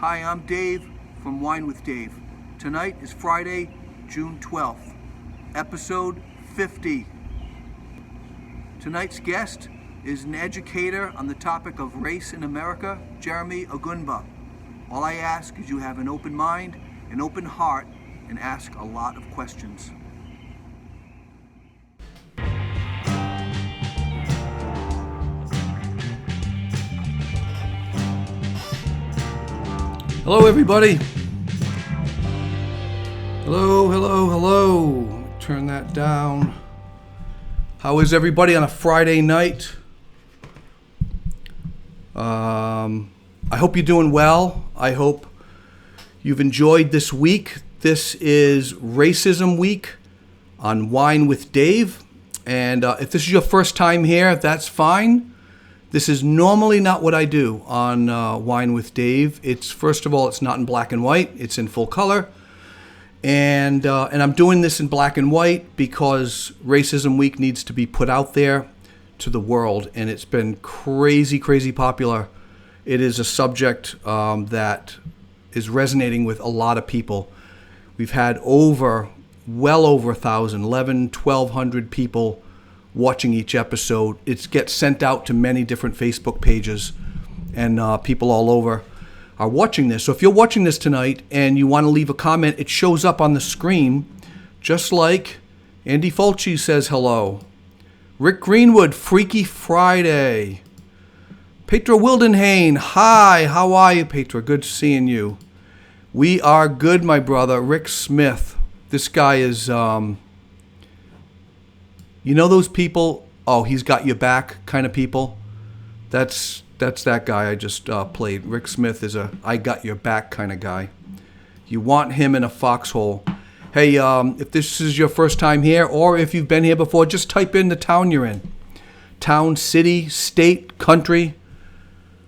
Hi, I'm Dave from Wine with Dave. Tonight is Friday, June 12th, episode 50. Tonight's guest is an educator on the topic of race in America, Jeremy Ogunba. All I ask is you have an open mind, an open heart, and ask a lot of questions. Hello, everybody. Hello. Turn that down. How is everybody on a Friday night? I hope you're doing well. I hope you've enjoyed this week. This is Racism Week on Wine with Dave. And if this is your first time here, that's fine. This is normally not what I do on Wine with Dave. First of all, it's not in black and white. It's in full color. And I'm doing this in black and white because Racism Week needs to be put out there to the world. And it's been crazy popular. It is a subject that is resonating with a lot of people. We've had well over 1,000, 1,200 people watching each episode. It gets sent out to many different Facebook pages, and people all over are watching this. So if you're watching this tonight and you want to leave a comment, it shows up on the screen, just like Andy Fulci says hello. Rick Greenwood, Freaky Friday. Petra Wildenhain, hi, how are you, Petra? Good seeing you. We are good, my brother. Rick Smith, this guy is... You know those people, he's got your back kind of people? That's that guy I just played. Rick Smith is a I got your back kind of guy. You want him in a foxhole. Hey, if this is your first time here, or if you've been here before, just type in the town you're in. Town, city, state, country.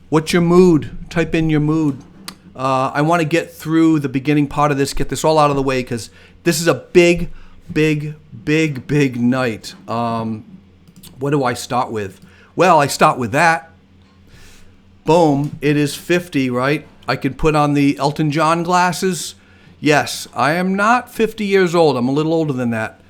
What's your mood? Type in your mood. I want to get through the beginning part of this, get this all out of the way, because this is a big night. What do I start with? Well, I start with that. Boom, it is 50, right? I can put on the Elton John glasses. Yes, I am not 50 years old. I'm a little older than that.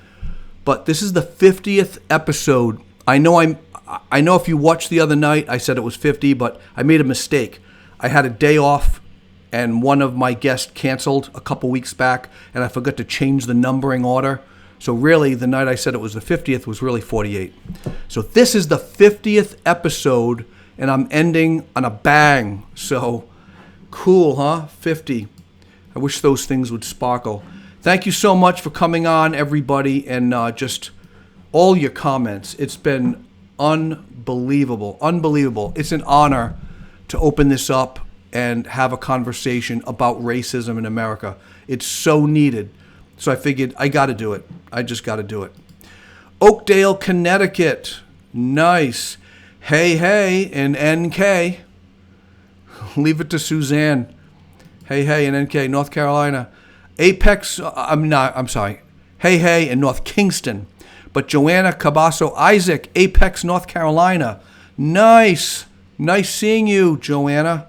But this is the 50th episode. I know if you watched the other night, I said it was 50, but I made a mistake. I had a day off, and one of my guests canceled a couple weeks back, and I forgot to change the numbering order. So really, the night I said it was the 50th was really 48. So this is the 50th episode, and I'm ending on a bang. So cool, huh? 50. I wish those things would sparkle. Thank you so much for coming on, everybody, and just all your comments. It's been unbelievable. It's an honor to open this up and have a conversation about racism in America. It's so needed. So I figured I got to do it. I just got to do it. Oakdale, Connecticut. Nice. Hey, and NK. Leave it to Suzanne. Hey, and NK, North Carolina. Apex, Hey, in North Kingston. But Joanna Cabasso Isaac, Apex, North Carolina. Nice seeing you, Joanna.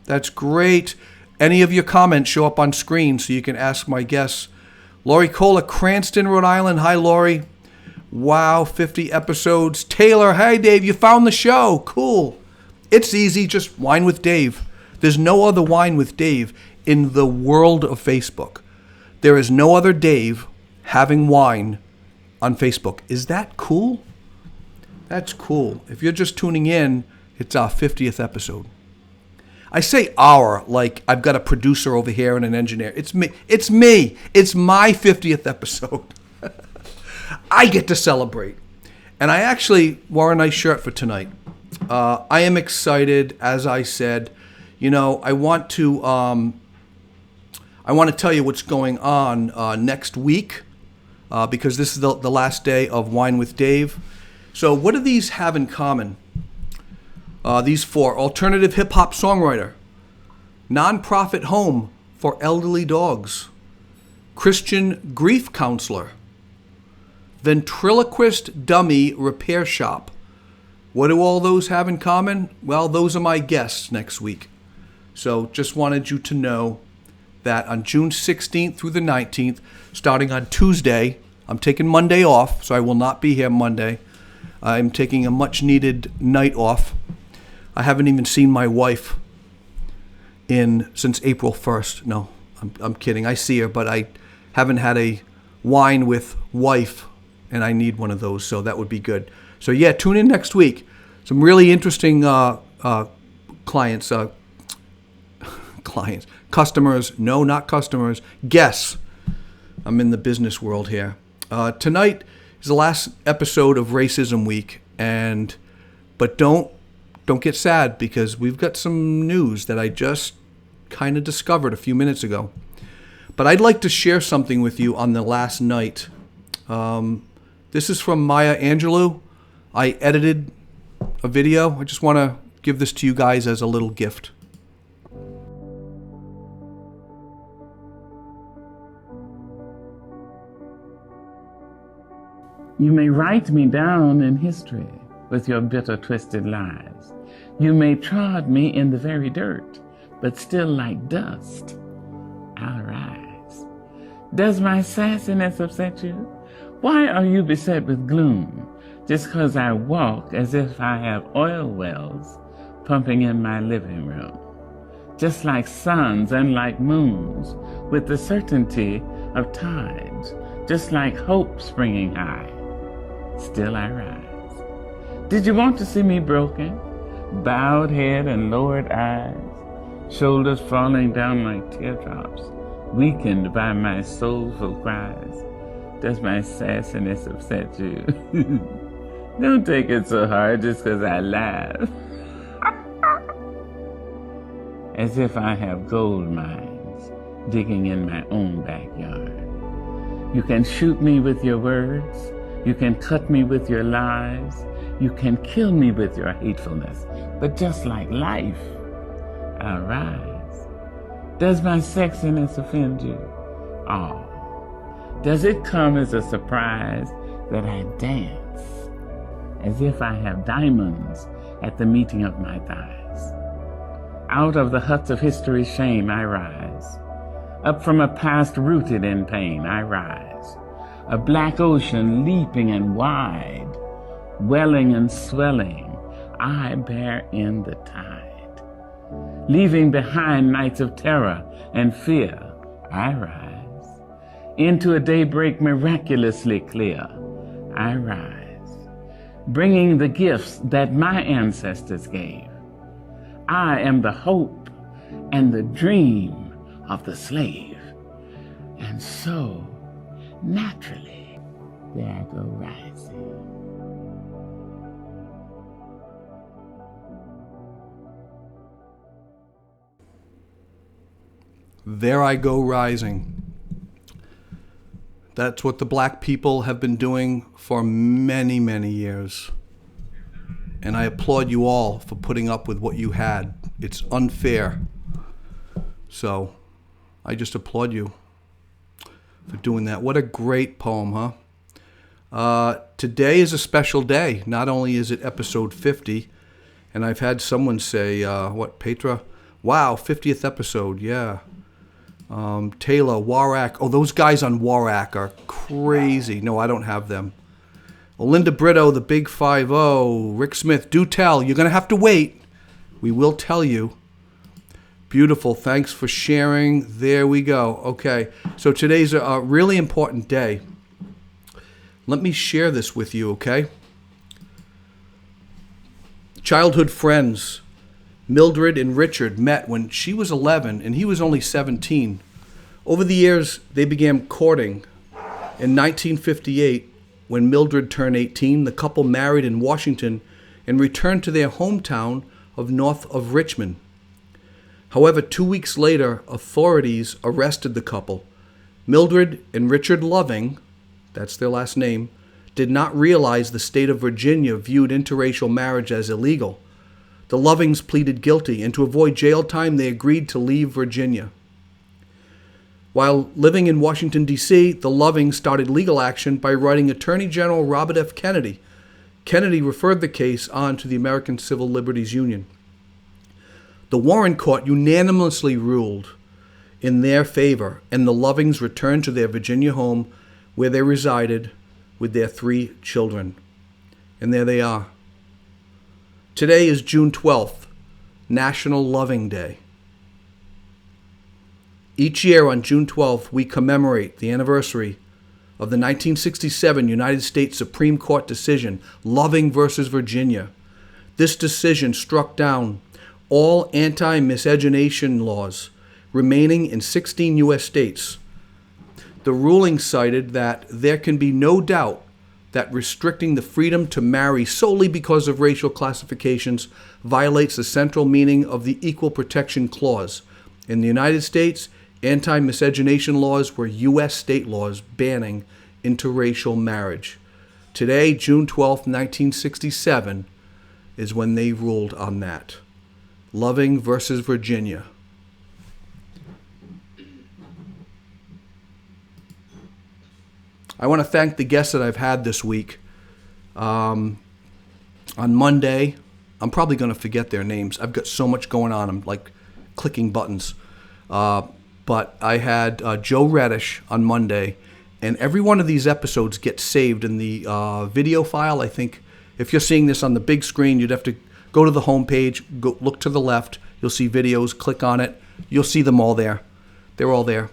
That's great. Any of your comments show up on screen so you can ask my guests. Lori Cola, Cranston, Rhode Island. Hi, Lori. Wow, 50 episodes. Taylor, hey, Dave, you found the show. Cool. It's easy, just Wine with Dave. There's no other Wine with Dave in the world of Facebook. There is no other Dave having wine on Facebook. Is that cool? That's cool. If you're just tuning in, it's our 50th episode. I say our, like I've got a producer over here and an engineer. It's me. It's my 50th episode. I get to celebrate. And I actually wore a nice shirt for tonight. I am excited, as I said. You know, I want to tell you what's going on next week because this is the last day of Wine with Dave. So what do these have in common? These four: alternative hip-hop songwriter, nonprofit home for elderly dogs, Christian grief counselor, ventriloquist dummy repair shop. What do all those have in common? Well, those are my guests next week. So just wanted you to know that on June 16th through the 19th, starting on Tuesday, I'm taking Monday off, so I will not be here Monday. I'm taking a much-needed night off. I haven't even seen my wife since April 1st. No, I'm kidding. I see her, but I haven't had a wine with wife, and I need one of those, so that would be good. So yeah, tune in next week. Some really interesting clients, customers, no, not customers, guests. I'm in the business world here. Tonight is the last episode of Racism Week, but don't get sad, because we've got some news that I just kind of discovered a few minutes ago. But I'd like to share something with you on the last night. This is from Maya Angelou. I edited a video. I just want to give this to you guys as a little gift. You may write me down in history with your bitter, twisted lies. You may trod me in the very dirt, but still like dust, I'll rise. Does my sassiness upset you? Why are you beset with gloom just 'cause I walk as if I have oil wells pumping in my living room? Just like suns and like moons, with the certainty of tides, just like hope springing high, still I rise. Did you want to see me broken? Bowed head and lowered eyes, shoulders falling down like teardrops, weakened by my soulful cries. Does my sassiness upset you? Don't take it so hard just 'cause I laugh. As if I have gold mines digging in my own backyard. You can shoot me with your words. You can cut me with your lies. You can kill me with your hatefulness. But just like life, I'll rise. Does my sexiness offend you? Oh, does it come as a surprise that I dance as if I have diamonds at the meeting of my thighs? Out of the huts of history's shame I rise. Up from a past rooted in pain I rise. A black ocean leaping and wide, welling and swelling, I bear in the tide. Leaving behind nights of terror and fear, I rise. Into a daybreak miraculously clear, I rise. Bringing the gifts that my ancestors gave. I am the hope and the dream of the slave. And so, naturally, there I go rising. There I go rising. That's what the black people have been doing for many, many years. And I applaud you all for putting up with what you had. It's unfair. So I just applaud you for doing that. What a great poem, huh? Today is a special day. Not only is it episode 50, and I've had someone say, Petra? Wow, 50th episode, yeah. Taylor, Warak. Oh, those guys on Warak are crazy. No, I don't have them. Linda Brito, the Big 5-0. Rick Smith, do tell. You're going to have to wait. We will tell you. Beautiful. Thanks for sharing. There we go. Okay. So today's a really important day. Let me share this with you, okay? Childhood friends. Mildred and Richard met when she was 11 and he was only 17. Over the years, they began courting. In 1958, when Mildred turned 18, the couple married in Washington and returned to their hometown of north of Richmond. However, 2 weeks later, authorities arrested the couple. Mildred and Richard Loving, that's their last name, did not realize the state of Virginia viewed interracial marriage as illegal. The Lovings pleaded guilty, and to avoid jail time, they agreed to leave Virginia. While living in Washington, D.C., the Lovings started legal action by writing Attorney General Robert F. Kennedy. Kennedy referred the case on to the American Civil Liberties Union. The The Warren Court unanimously ruled in their favor, and the Lovings returned to their Virginia home where they resided with their 3 children. And there they are. Today is June 12th, National Loving Day. Each year on June 12th, we commemorate the anniversary of the 1967 United States Supreme Court decision, Loving versus Virginia. This decision struck down all anti-miscegenation laws remaining in 16 U.S. states. The ruling cited that there can be no doubt that restricting the freedom to marry solely because of racial classifications violates the central meaning of the Equal Protection Clause. In the United States, anti-miscegenation laws were U.S. state laws banning interracial marriage. Today, June 12, 1967, is when they ruled on that. Loving versus Virginia. I want to thank the guests that I've had this week. On Monday, I'm probably going to forget their names. I've got so much going on. I'm like clicking buttons. But I had Joe Reddish on Monday, and every one of these episodes gets saved in the video file. I think if you're seeing this on the big screen, you'd have to go to the homepage, go look to the left. You'll see videos. Click on it. You'll see them all there. They're all there.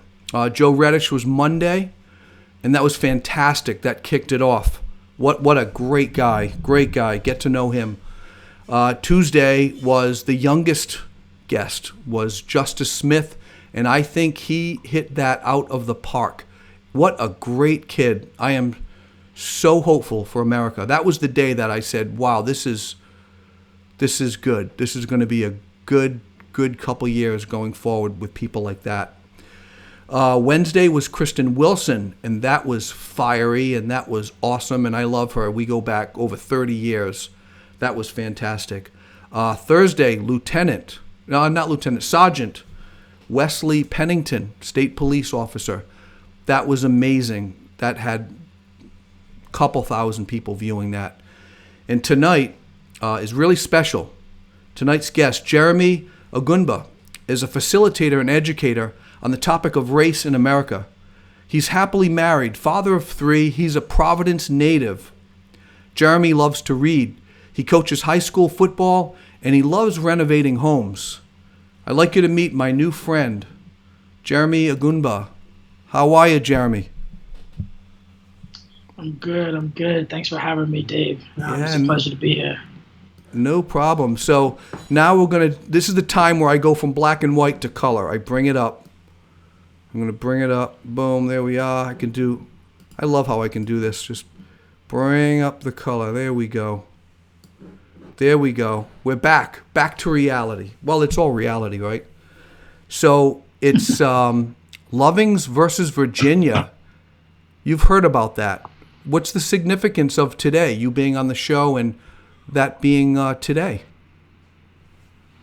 Joe Reddish was Monday, and that was fantastic. That kicked it off. What a great guy. Great guy. Get to know him. Tuesday was the youngest guest, was Justice Smith, and I think he hit that out of the park. What a great kid. I am so hopeful for America. That was the day that I said, wow, this is good. This is going to be a good couple years going forward with people like that. Wednesday was Kristen Wilson, and that was fiery, and that was awesome, and I love her. We go back over 30 years. That was fantastic. Thursday, Sergeant Wesley Pennington, state police officer. That was amazing. That had a couple thousand people viewing that. And tonight is really special. Tonight's guest, Jeremy Ogunba, is a facilitator and educator on the topic of race in America. He's happily married, father of 3. He's a Providence native. Jeremy loves to read. He coaches high school football, and he loves renovating homes. I'd like you to meet my new friend, Jeremy Ogunba. How are you, Jeremy? I'm good. Thanks for having me, Dave. It's a pleasure to be here. No problem. So now this is the time where I go from black and white to color. I bring it up. I'm going to bring it up. Boom, there we are. I love how I can do this. Just bring up the color. There we go. We're back to reality. Well, it's all reality, right? So it's Lovings versus Virginia. You've heard about that. What's the significance of today, you being on the show and that being today?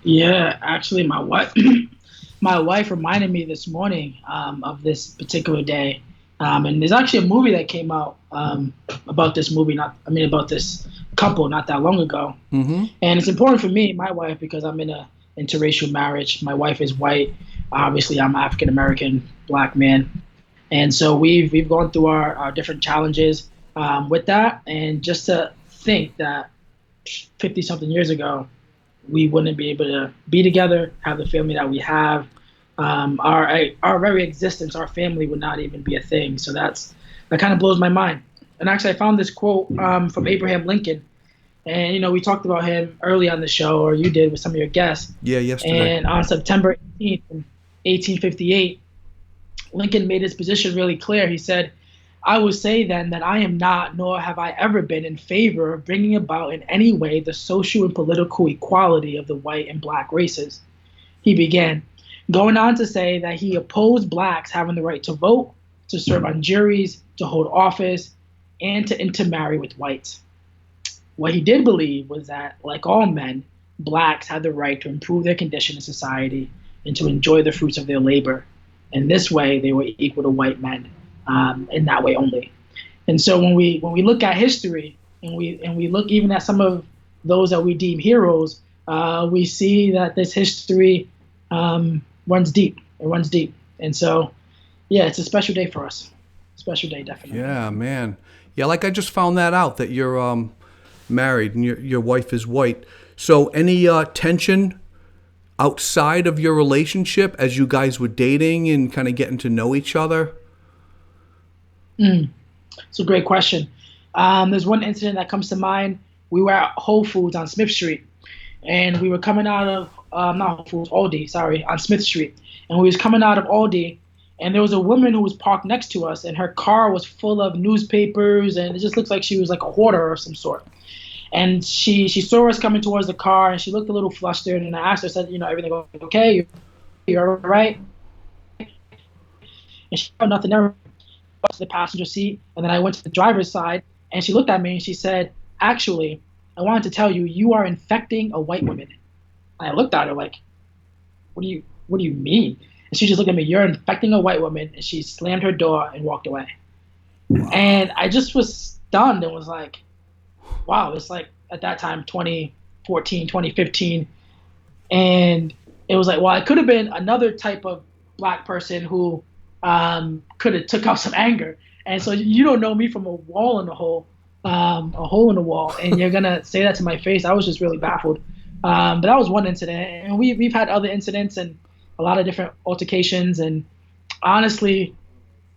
Yeah, actually, my wife reminded me this morning of this particular day. And there's actually a movie that came out about this couple not that long ago. Mm-hmm. And it's important for me, my wife, because I'm in an interracial marriage. My wife is white. Obviously, I'm African American, black man. And so we've gone through our different challenges with that. And just to think that 50-something years ago, we wouldn't be able to be together, have the family that we have. Our very existence, our family would not even be a thing. So that kind of blows my mind. And actually, I found this quote from Abraham Lincoln. And, we talked about him early on the show, or you did with some of your guests. Yeah, yesterday. And on September 18th, 1858, Lincoln made his position really clear. He said, "I will say then that I am not, nor have I ever been in favor of bringing about in any way the social and political equality of the white and black races." He began, going on to say that he opposed blacks having the right to vote, to serve on juries, to hold office, and to intermarry with whites. What he did believe was that, like all men, blacks had the right to improve their condition in society and to enjoy the fruits of their labor. In this way, they were equal to white men, in that way only. And so when we look at history and we look even at some of those that we deem heroes, we see that this history runs deep. It runs deep. And so, yeah, it's a special day for us. Special day, definitely. Yeah, man. Yeah, like I just found that out that you're married and your wife is white. So any tension outside of your relationship as you guys were dating and kind of getting to know each other? It's a great question. There's one incident that comes to mind. We were at Whole Foods on Smith Street, and we were coming out of not Whole Foods, Aldi, sorry, on Smith Street, and we was coming out of Aldi, and there was a woman who was parked next to us, and her car was full of newspapers, and it just looks like she was like a hoarder of some sort. And she saw us coming towards the car, and she looked a little flustered, and I asked her, I said, everything okay? You're all right? And she said, nothing there. To the passenger seat, and then I went to the driver's side, and she looked at me and she said, actually, I wanted to tell you, you are infecting a white woman. And I looked at her like, what do you mean? And she just looked at me, you're infecting a white woman, and she slammed her door and walked away. And I just was stunned and was like, wow, it's like at that time 2014, 2015, and it was like, well, it could have been another type of black person who could have took out some anger. And so you don't know me from a hole in the wall, and you're gonna say that to my face. I was just really baffled. But that was one incident, and we've had other incidents and a lot of different altercations. And honestly,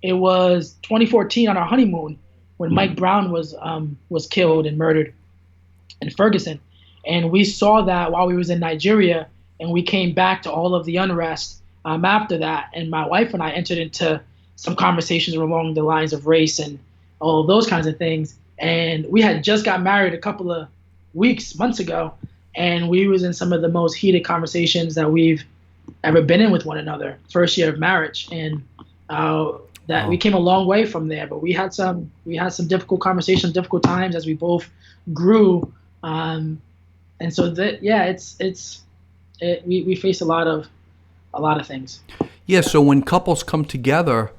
it was 2014 on our honeymoon when Mike Brown was killed and murdered in Ferguson, and we saw that while we was in Nigeria, and we came back to all of the unrest after that, and my wife and I entered into some conversations along the lines of race and all of those kinds of things. And we had just got married a couple of months ago, and we was in some of the most heated conversations that we've ever been in with one another, first year of marriage. And we came a long way from there, but we had some difficult conversations, difficult times as we both grew. And so we face a lot of things. Yeah, so when couples come together,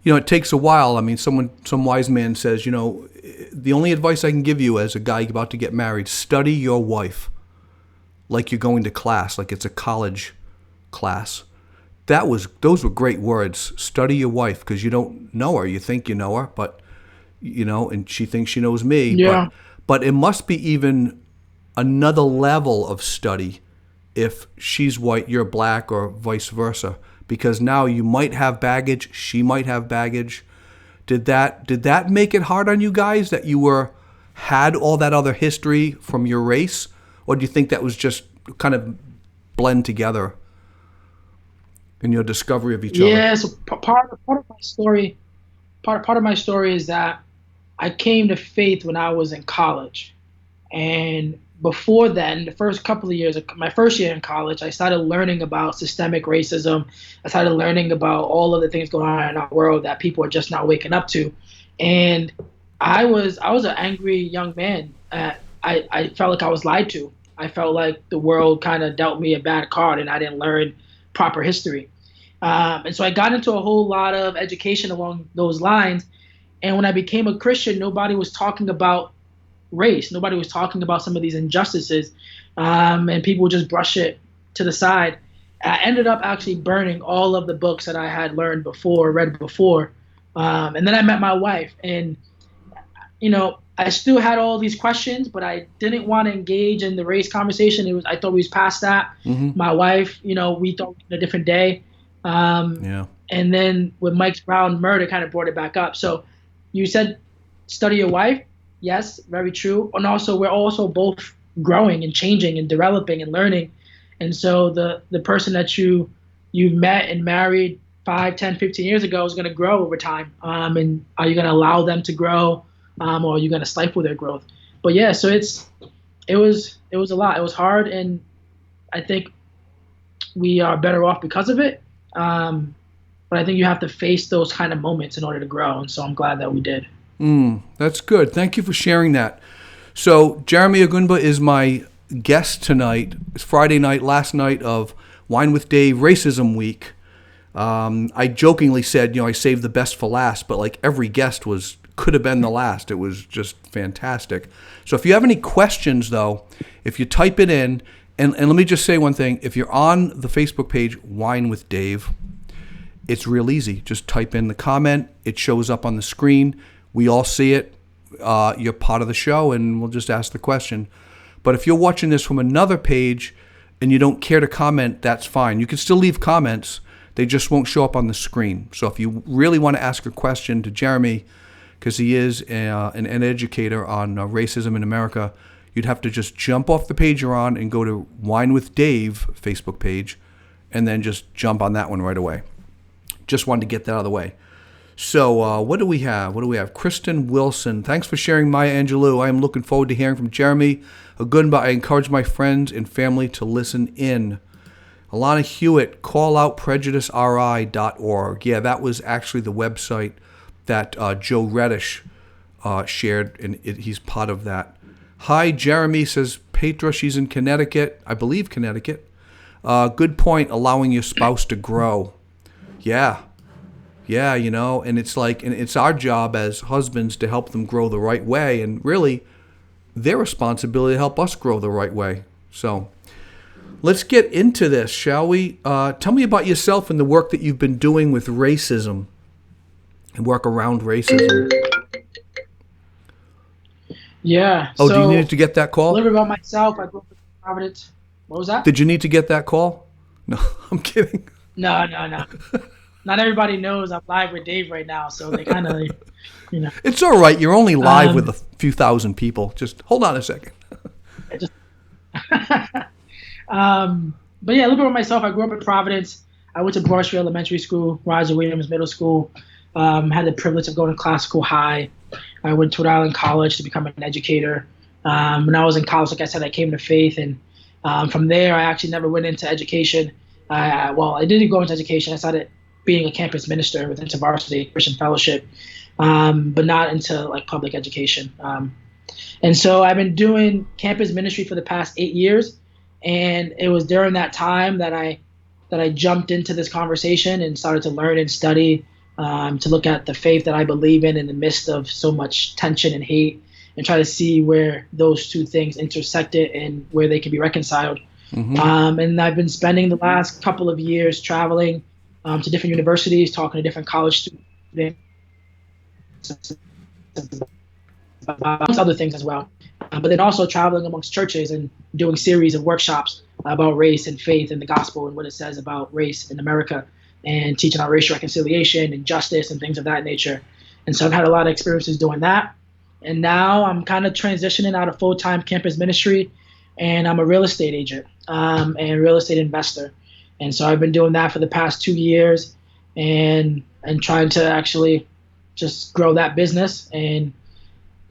it takes a while. I mean, some wise man says, the only advice I can give you as a guy about to get married, study your wife like you're going to class, like it's a college class. Those were great words. Study your wife, because you don't know her. You think you know her, but and she thinks she knows me. Yeah. But it must be even another level of study if she's white, you're black, or vice versa, because now you might have baggage, she might have baggage. Did that make it hard on you guys that you had all that other history from your race, or do you think that was just kind of blend together in your discovery of each other? Yeah, so part of my story, part of my story is that I came to faith when I was in college, and before then, the first couple of years of my first year in college, I started learning about systemic racism. I started learning about all of the things going on in our world that people are just not waking up to. And I was an angry young man. I felt like I was lied to. I felt like the world kind of dealt me a bad card and I didn't learn proper history. And so I got into a whole lot of education along those lines. And when I became a Christian, nobody was talking about race. Nobody was talking about some of these injustices, and people would just brush it to the side. I ended up actually burning all of the books that I had read before. And then I met my wife, and I still had all these questions, but I didn't want to engage in the race conversation. I thought we was past that. Mm-hmm. My wife, we thought in a different day. And then with Mike Brown murder kind of brought it back up. So you said study your wife. Yes, very true. And also, we're also both growing and changing and developing and learning. And so the person that you met and married 5, 10, 15 years ago is going to grow over time. And are you going to allow them to grow, or are you going to stifle their growth? But yeah, so it was a lot. It was hard, and I think we are better off because of it. But I think you have to face those kind of moments in order to grow. And so I'm glad that we did. That's good. Thank you for sharing that. So Jeremy Ogunba is my guest tonight. It's Friday night, last night of Wine with Dave Racism Week. I jokingly said, I saved the best for last, but like every guest could have been the last. It was just fantastic. So if you have any questions, though, if you type it in And let me just say one thing. If you're on the Facebook page, Wine with Dave, it's real easy. Just type in the comment. It shows up on the screen. We all see it. You're part of the show, and we'll just ask the question. But if you're watching this from another page and you don't care to comment, that's fine. You can still leave comments. They just won't show up on the screen. So if you really want to ask a question to Jeremy, because he is an educator on racism in America, you'd have to just jump off the page you're on and go to Wine with Dave Facebook page, and then just jump on that one right away. Just wanted to get that out of the way. So what do we have? Kristen Wilson. Thanks for sharing, Maya Angelou. I am looking forward to hearing from Jeremy Ogunba. I encourage my friends and family to listen in. Alana Hewitt, calloutprejudiceRI.org. Yeah, that was actually the website that Joe Reddish shared, and he's part of that. Hi, Jeremy, says Petra. She's in Connecticut. I believe Connecticut. Good point, allowing your spouse to grow. Yeah, and it's like, and it's our job as husbands to help them grow the right way, and really their responsibility to help us grow the right way. So let's get into this, shall we? Tell me about yourself and the work that you've been doing with racism and work around racism. Yeah. Oh, do you need to get that call? A little bit about myself. I grew up in Providence. What was that? Did you need to get that call? No, I'm kidding. No. Not everybody knows I'm live with Dave right now, so they kind of, It's all right. You're only live with a few thousand people. Just hold on a second. But yeah, a little bit about myself. I grew up in Providence. I went to Brushfield Elementary School, Roger Williams Middle School. Had the privilege of going to classical high. I went to Rhode Island College to become an educator. When I was in college, like I said, I came to faith, and from there, I actually never went into education. I didn't go into education. I started being a campus minister with InterVarsity Christian Fellowship, but not into like public education. And so I've been doing campus ministry for the past 8 years, and it was during that time that I jumped into this conversation and started to learn and study, to look at the faith that I believe in the midst of so much tension and hate, and try to see where those two things intersected and where they can be reconciled. Mm-hmm. And I've been spending the last couple of years traveling to different universities, talking to different college students, amongst other things as well. But then also traveling amongst churches and doing series of workshops about race and faith and the gospel and what it says about race in America, and teaching on racial reconciliation and justice and things of that nature. And so I've had a lot of experiences doing that. And now I'm kind of transitioning out of full-time campus ministry, and I'm a real estate agent and real estate investor. And so I've been doing that for the past 2 years, and trying to actually just grow that business and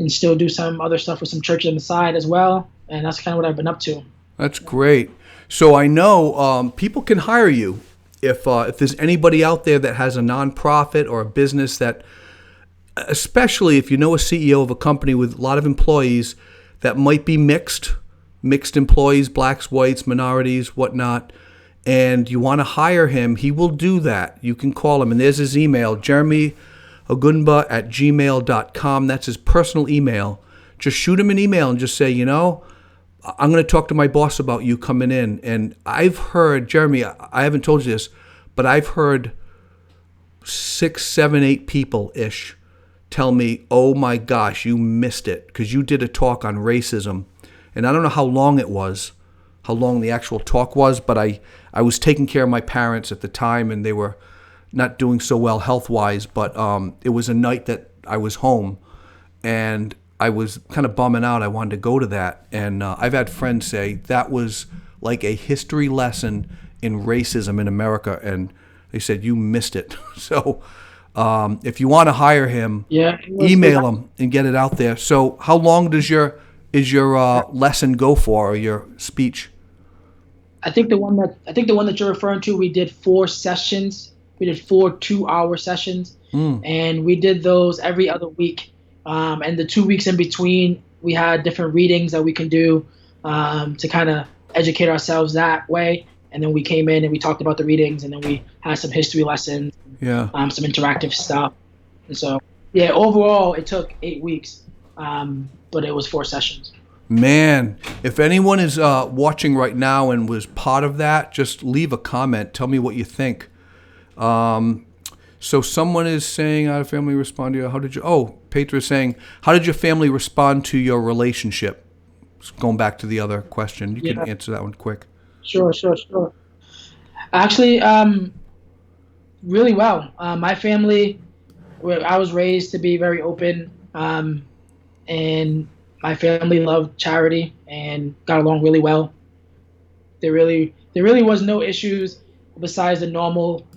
still do some other stuff with some churches on the side as well. And that's kind of what I've been up to. That's great. So I know people can hire you if there's anybody out there that has a nonprofit or a business that, especially if you know a CEO of a company with a lot of employees that might be mixed employees, blacks, whites, minorities, whatnot, and you want to hire him, he will do that. You can call him, and there's his email, jeremyogunba@gmail.com. That's his personal email. Just shoot him an email and just say, I'm going to talk to my boss about you coming in. And I've heard, Jeremy, I haven't told you this, but I've heard 6, 7, 8 people-ish tell me, oh my gosh, you missed it because you did a talk on racism. And I don't know how long it was, how long the actual talk was, but I was taking care of my parents at the time, and they were not doing so well health-wise, but it was a night that I was home, and I was kind of bumming out. I wanted to go to that, and I've had friends say that was like a history lesson in racism in America, and they said, you missed it. So if you want to hire him, email him and get it out there. So how long is your lesson go for, or your speech? I think the one that you're referring to, we did 4 sessions. We did 4 2-hour sessions, and we did those every other week. And the 2 weeks in between, we had different readings that we can do to kind of educate ourselves that way. And then we came in and we talked about the readings, and then we had some history lessons, some interactive stuff. And so, overall, it took 8 weeks, but it was 4 sessions. Man, if anyone is watching right now and was part of that, just leave a comment. Tell me what you think. So someone is saying, how did family respond to you? How did you? Oh, Petra is saying, how did your family respond to your relationship? Going back to the other question, you can answer that one quick. Sure. Actually, really well. My family, I was raised to be very open, and my family loved charity and got along really well. There really was no issues besides the normal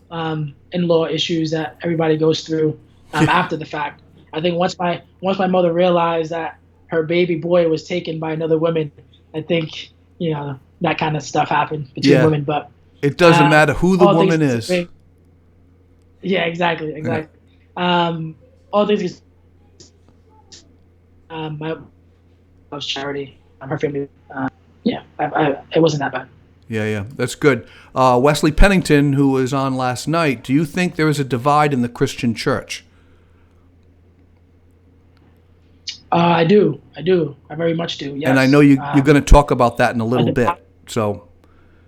in-law issues that everybody goes through after the fact. I think once my mother realized that her baby boy was taken by another woman, I think that kind of stuff happened between women. But it doesn't matter who the woman is. Yeah, exactly. All things. My loves charity. Her family. It wasn't that bad. Yeah, that's good. Wesley Pennington, who was on last night, do you think there is a divide in the Christian church? I do. I very much do, yes. And I know you're going to talk about that in a little bit, so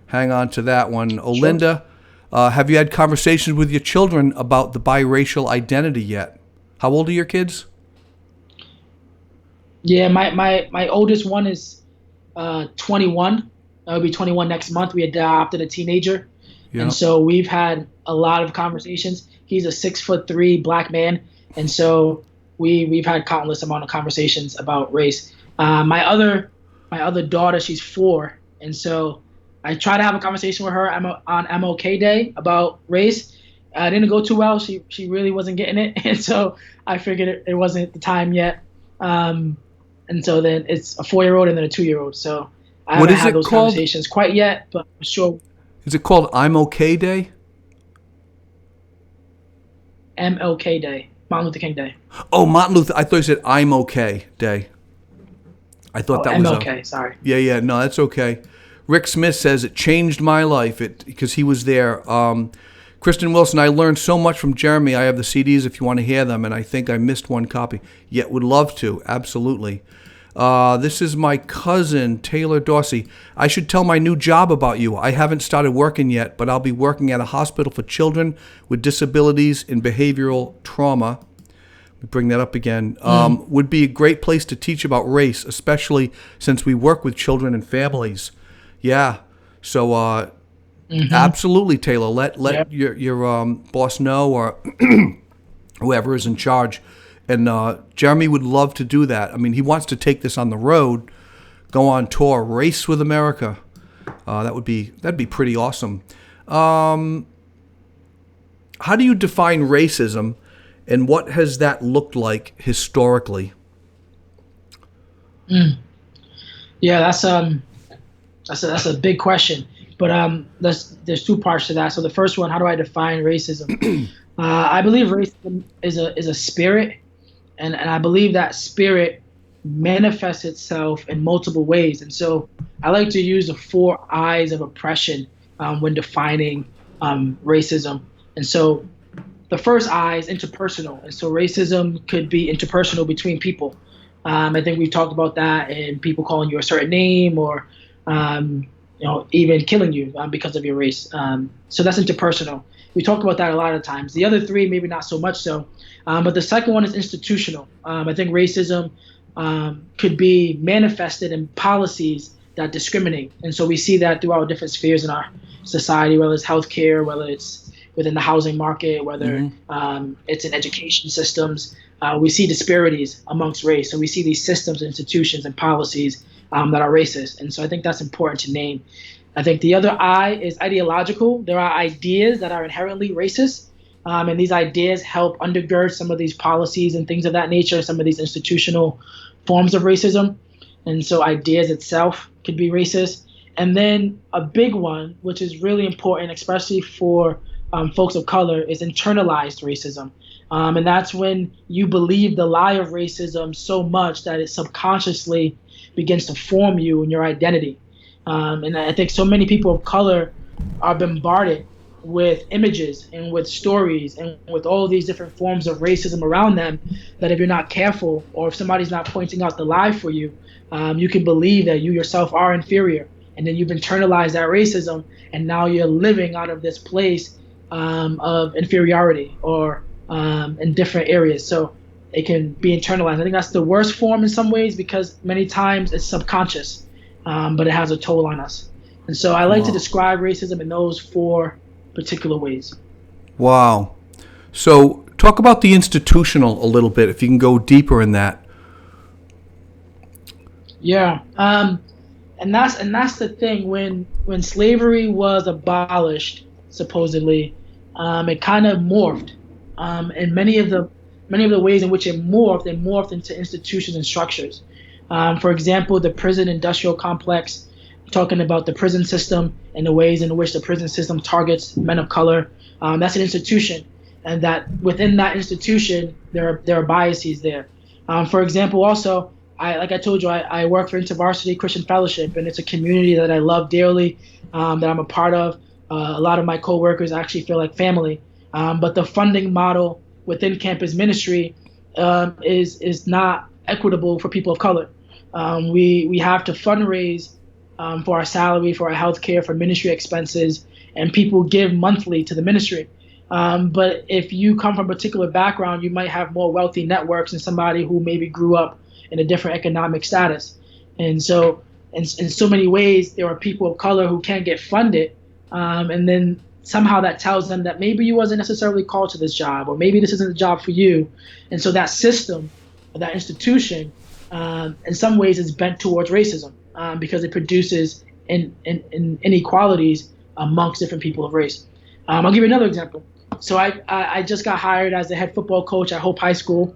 hang on to that one. Olinda, have you had conversations with your children about the biracial identity yet? How old are your kids? Yeah, my oldest one is 21. I'll be 21 next month. We adopted a teenager, and so we've had a lot of conversations. He's a 6'3" black man, and so we've had countless amount of conversations about race. My other daughter, she's 4, and so I try to have a conversation with her on MLK Day about race. It didn't go too well. She really wasn't getting it, and so I figured it wasn't the time yet. And so then it's a 4-year-old and then a 2-year-old. So I haven't had those conversations quite yet, but I'm sure. Is it called I'm Okay Day? MLK Day, Martin Luther King Day. Oh, Martin Luther. I thought you said I'm Okay Day. I thought that was MLK. Sorry. Yeah. No, that's okay. Rick Smith says it changed my life because he was there. Kristen Wilson, I learned so much from Jeremy. I have the CDs if you want to hear them, and I think I missed one copy. Yet would love to. Absolutely. This is my cousin, Taylor Dorsey. I should tell my new job about you. I haven't started working yet, but I'll be working at a hospital for children with disabilities and behavioral trauma. We bring that up again. Would be a great place to teach about race, especially since we work with children and families. Yeah. So absolutely, Taylor. Let your boss know or whoever is in charge. And Jeremy would love to do that. I mean, he wants to take this on the road, go on tour, race with America. That'd be pretty awesome. How do you define racism, and what has that looked like historically? Yeah, that's a big question. But there's 2 parts to that. So the first one, how do I define racism? I believe racism is a spirit. And I believe that spirit manifests itself in multiple ways. And so I like to use the 4 eyes of oppression when defining racism. And so the first eye is interpersonal. And so racism could be interpersonal between people. I think we've talked about that, and people calling you a certain name or even killing you because of your race. So that's interpersonal. We talk about that a lot of times. The other 3, maybe not so much so. But the second one is institutional. I think racism could be manifested in policies that discriminate. And so we see that throughout different spheres in our society, whether it's healthcare, whether it's within the housing market, whether it's in education systems. We see disparities amongst race. So we see these systems, institutions, and policies that are racist. And so I think that's important to name. I think the other I is ideological. There are ideas that are inherently racist. And these ideas help undergird some of these policies and things of that nature, some of these institutional forms of racism. And so ideas itself could be racist. And then a big one, which is really important, especially for folks of color, is internalized racism. And that's when you believe the lie of racism so much that it subconsciously begins to form you and your identity. And I think so many people of color are bombarded with images and with stories and with all these different forms of racism around them, that if you're not careful, or if somebody's not pointing out the lie for you, you can believe that you yourself are inferior, and then you've internalized that racism, and now you're living out of this place of inferiority, or in different areas. So it can be internalized. I think that's the worst form in some ways, because many times it's subconscious, but it has a toll on us. And so I like to describe racism in those four particular ways. Wow. So talk about the institutional a little bit, if you can go deeper in that. Yeah. And that's the thing. When slavery was abolished, supposedly, it kind of morphed. And many of the ways in which it morphed into institutions and structures. For example, the prison industrial complex, talking about the prison system and the ways in which the prison system targets men of color. That's an institution, and that within that institution there are biases there. For example, also, like I told you, I work for InterVarsity Christian Fellowship, and it's a community that I love dearly, that I'm a part of. A lot of my coworkers actually feel like family. But the funding model within campus ministry is not equitable for people of color. We have to fundraise for our salary, for our health care, for ministry expenses, and people give monthly to the ministry. But if you come from a particular background, you might have more wealthy networks than somebody who maybe grew up in a different economic status. And so in so many ways, there are people of color who can't get funded, and then somehow that tells them that maybe you wasn't necessarily called to this job, or maybe this isn't the job for you. And so that system, that institution, in some ways is bent towards racism, because it produces inequalities amongst different people of race. I'll give you another example. So I just got hired as the head football coach at Hope High School,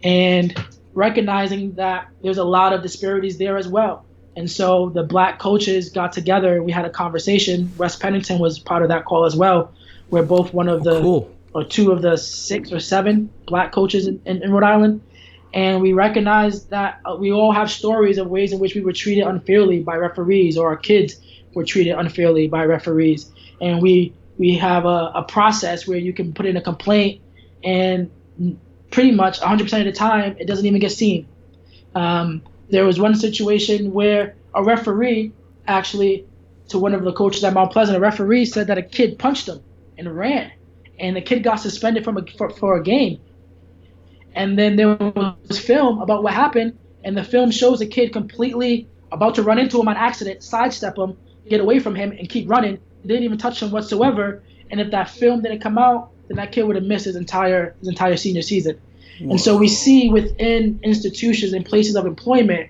and recognizing that there's a lot of disparities there as well. And so the black coaches got together, and we had a conversation. Wes Pennington was part of that call as well. We're both one of or two of the 6 or 7 black coaches in Rhode Island. And we recognized that we all have stories of ways in which we were treated unfairly by referees, or our kids were treated unfairly by referees. And we have a process where you can put in a complaint, and pretty much 100% of the time, it doesn't even get seen. There was one situation where a referee, actually, to one of the coaches at Mount Pleasant, a referee said that a kid punched him and ran, and the kid got suspended for a game. And then there was film about what happened, and the film shows a kid completely about to run into him on accident, sidestep him, get away from him, and keep running. They didn't even touch him whatsoever. And if that film didn't come out, then that kid would have missed his entire senior season. Whoa. And so we see within institutions and places of employment,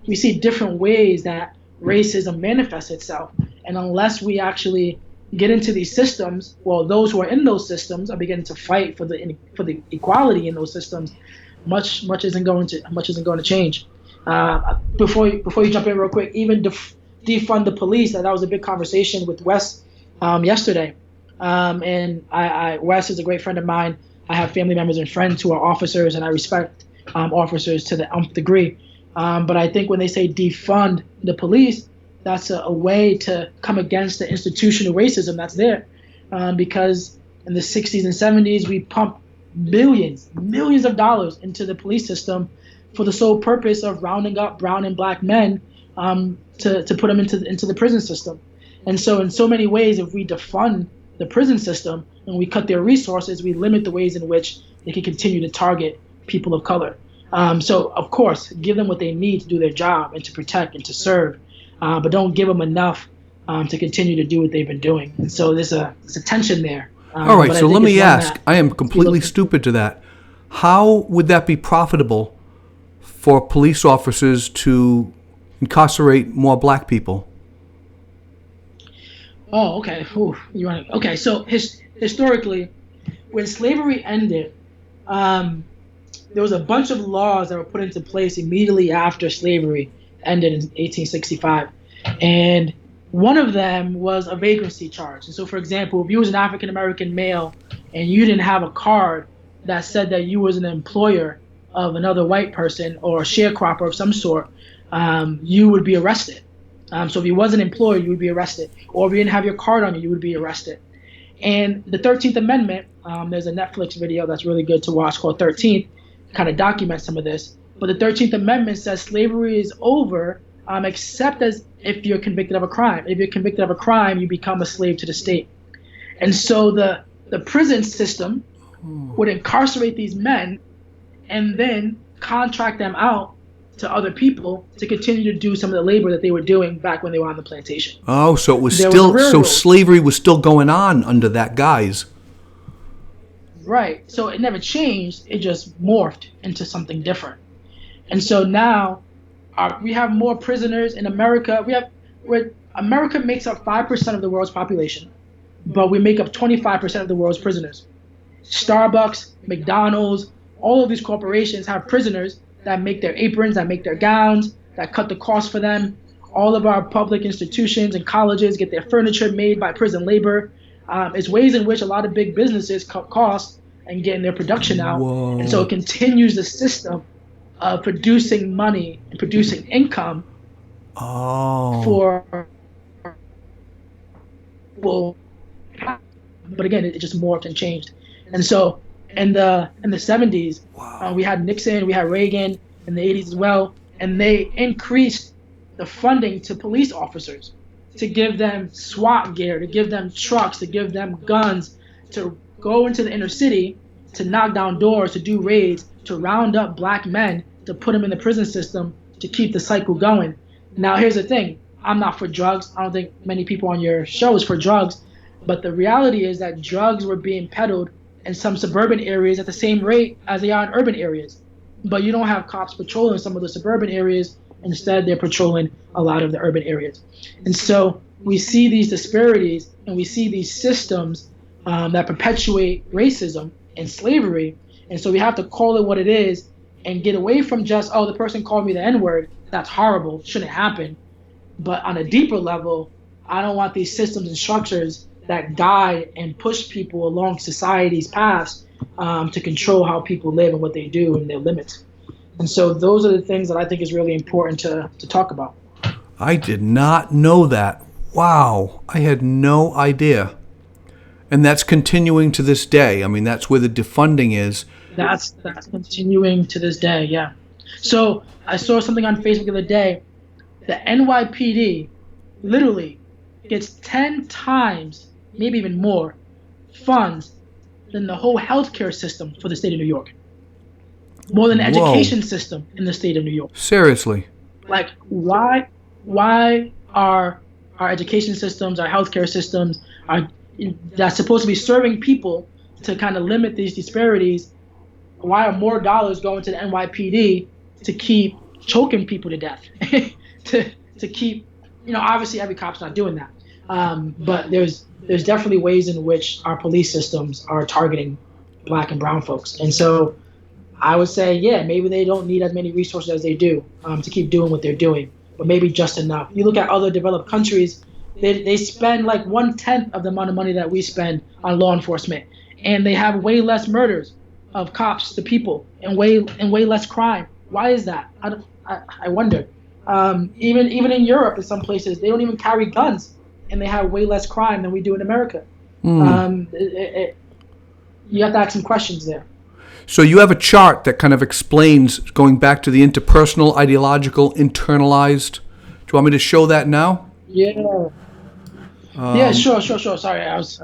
we see different ways that racism manifests itself. And unless we actually get into these systems, well, those who are in those systems are beginning to fight for the equality in those systems. Much isn't going to change. Before you jump in real quick, even defund the police. That was a big conversation with Wes yesterday. And Wes is a great friend of mine. I have family members and friends who are officers, and I respect officers to the nth degree. But I think when they say defund the police, that's a way to come against the institutional racism that's there. Because in the 60s and 70s, we pumped millions of dollars into the police system for the sole purpose of rounding up brown and black men to put them into the prison system. And so in so many ways, if we defund the prison system and we cut their resources, we limit the ways in which they can continue to target people of color. So, of course, give them what they need to do their job and to protect and to serve, but don't give them enough to continue to do what they've been doing. And so there's a tension there. All right, so let me ask. I am completely stupid to that. How would that be profitable for police officers to incarcerate more black people? Oh, okay. Okay, so historically, when slavery ended, there was a bunch of laws that were put into place immediately after slavery ended in 1865. And one of them was a vagrancy charge. And so, for example, if you was an African-American male and you didn't have a card that said that you was an employer of another white person or a sharecropper of some sort, you would be arrested. So if you wasn't employed, you would be arrested. Or if you didn't have your card on you, you would be arrested. And the 13th Amendment, there's a Netflix video that's really good to watch called 13th, kind of documents some of this. But the 13th Amendment says slavery is over, except as if you're convicted of a crime. If you're convicted of a crime, you become a slave to the state. And so the prison system would incarcerate these men and then contract them out to other people to continue to do some of the labor that they were doing back when they were on the plantation. Oh, so it was so slavery was still going on under that guise. Right. So it never changed. It just morphed into something different. And so now we have more prisoners in America. America makes up 5% of the world's population, but we make up 25% of the world's prisoners. Starbucks, McDonald's, all of these corporations have prisoners that make their aprons, that make their gowns, that cut the cost for them. All of our public institutions and colleges get their furniture made by prison labor. It's ways in which a lot of big businesses cut costs and getting their production out. Whoa. And so it continues the system of producing money and producing income for well, but again, it just morphed and changed. And so in the 70s, we had Nixon, we had Reagan in the 80s as well, and they increased the funding to police officers to give them SWAT gear, to give them trucks, to give them guns, to go into the inner city, to knock down doors, to do raids, to round up black men, to put them in the prison system, to keep the cycle going. Now, here's the thing. I'm not for drugs. I don't think many people on your show is for drugs. But the reality is that drugs were being peddled in some suburban areas at the same rate as they are in urban areas. But you don't have cops patrolling some of the suburban areas. Instead, they're patrolling a lot of the urban areas. And so we see these disparities and we see these systems that perpetuate racism and slavery. And so we have to call it what it is and get away from just, oh, the person called me the N-word. That's horrible. Shouldn't happen. But on a deeper level, I don't want these systems and structures that guide and push people along society's paths to control how people live and what they do and their limits. And so those are the things that I think is really important to talk about. I did not know that. Wow. I had no idea. And that's continuing to this day. I mean, that's where the defunding is. That's continuing to this day, yeah. So I saw something on Facebook the other day. The NYPD literally gets 10 times, maybe even more, funds than the whole healthcare system for the state of New York. More than the education system in the state of New York. Seriously. Like, why are our education systems, our healthcare systems, that's supposed to be serving people to kind of limit these disparities, why are more dollars going to the NYPD to keep choking people to death? to keep, obviously every cop's not doing that. But there's definitely ways in which our police systems are targeting black and brown folks. And so I would say, yeah, maybe they don't need as many resources as they do to keep doing what they're doing, but maybe just enough. You look at other developed countries, they spend like 1/10 of the amount of money that we spend on law enforcement, and they have way less murders of cops to people and way less crime. Why is that? I wonder. Even in Europe, in some places, they don't even carry guns, and they have way less crime than we do in America. You have to ask some questions there. So you have a chart that kind of explains, going back to the interpersonal, ideological, internalized. Do you want me to show that now? Yeah. Yeah, sure. Sorry, I was.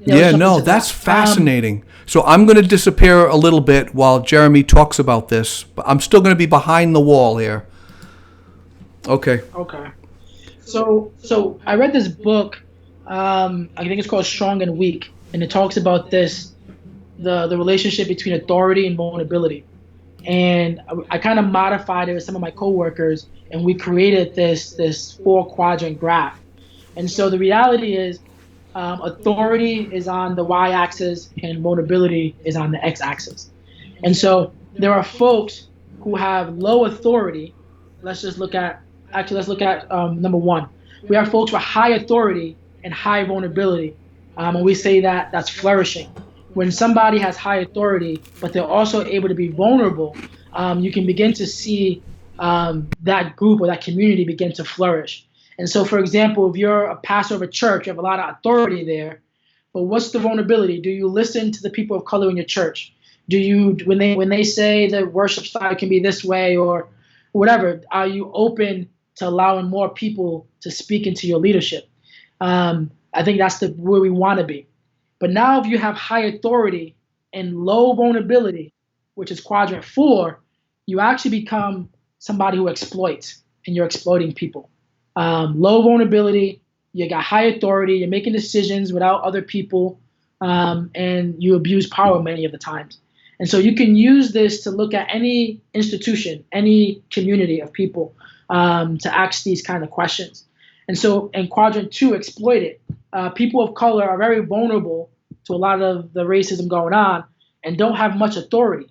That's fascinating. So I'm going to disappear a little bit while Jeremy talks about this, but I'm still going to be behind the wall here. Okay. So I read this book. I think it's called Strong and Weak, and it talks about the relationship between authority and vulnerability. And I kind of modified it with some of my coworkers, and we created this 4-quadrant graph. And so the reality is, authority is on the y-axis and vulnerability is on the x-axis. And so there are folks who have low authority. Let's look at number one. We have folks with high authority and high vulnerability. And we say that that's flourishing. When somebody has high authority, but they're also able to be vulnerable, you can begin to see that group or that community begin to flourish. And so, for example, if you're a pastor of a church, you have a lot of authority there, But what's the vulnerability? Do you listen to the people of color in your church? Do you, when they say the worship style can be this way or whatever, are you open to allowing more people to speak into your leadership? I think that's where we want to be. But now if you have high authority and low vulnerability, which is quadrant 4, you actually become somebody who exploits, and you're exploiting people. Low vulnerability, you got high authority, you're making decisions without other people, and you abuse power many of the times. And so you can use this to look at any institution, any community of people, to ask these kind of questions. And so in quadrant 2, exploit it. People of color are very vulnerable to a lot of the racism going on and don't have much authority.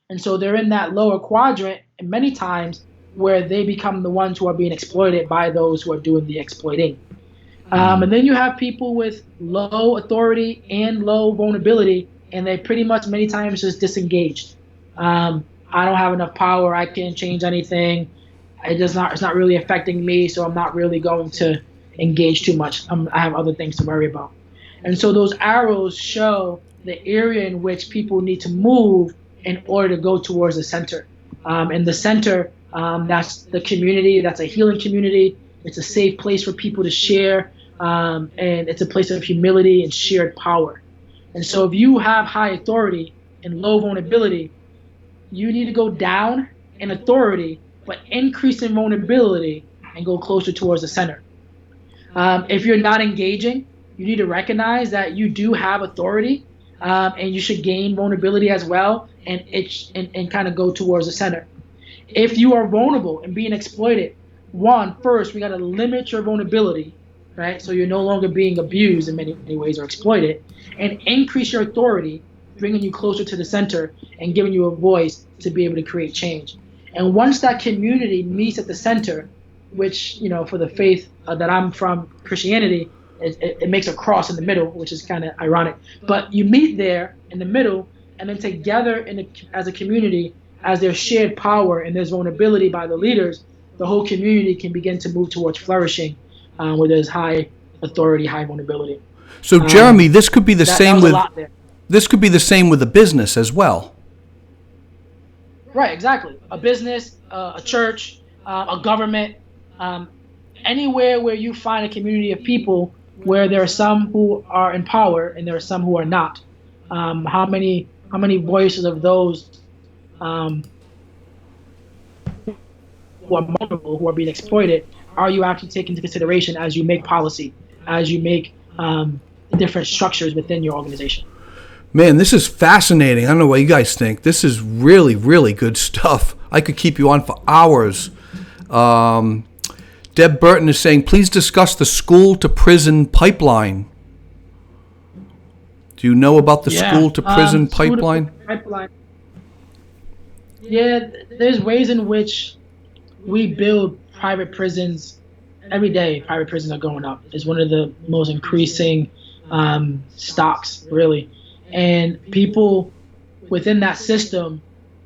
And so they're in that lower quadrant, and many times where they become the ones who are being exploited by those who are doing the exploiting. And then you have people with low authority and low vulnerability, and they pretty much many times just disengaged. I don't have enough power. I can't change anything. It's not really affecting me, so I'm not really going to engage too much. I have other things to worry about. And so those arrows show the area in which people need to move in order to go towards the center. And the center, that's the community. That's a healing community. It's a safe place for people to share, and it's a place of humility and shared power. And so if you have high authority and low vulnerability, you need to go down in authority, but increase in vulnerability and go closer towards the center. If you're not engaging, you need to recognize that you do have authority, and you should gain vulnerability as well, and kind of go towards the center. If you are vulnerable and being exploited, first we got to limit your vulnerability, right? So you're no longer being abused in many ways or exploited, and increase your authority, bringing you closer to the center and giving you a voice to be able to create change. And once that community meets at the center, which, for the faith that I'm from, Christianity, it makes a cross in the middle, which is kind of ironic. But you meet there in the middle, and then together as a community, as there's shared power and there's vulnerability by the leaders, the whole community can begin to move towards flourishing, where there's high authority, high vulnerability. So, Jeremy, this could be the same with this could be the same with a business as well. Right, exactly. A business, a church, a government, anywhere where you find a community of people where there are some who are in power and there are some who are not. How many voices of those who are vulnerable, who are being exploited, are you actually taking into consideration as you make policy, as you make different structures within your organization? Man, this is fascinating. I don't know what you guys think. This is really, really good stuff. I could keep you on for hours. Deb Burton is saying, please discuss the school to prison pipeline. Do you know about the school to prison pipeline? Yeah, there's ways in which we build private prisons. Every day, private prisons are going up. It's one of the most increasing stocks, really. And people within that system,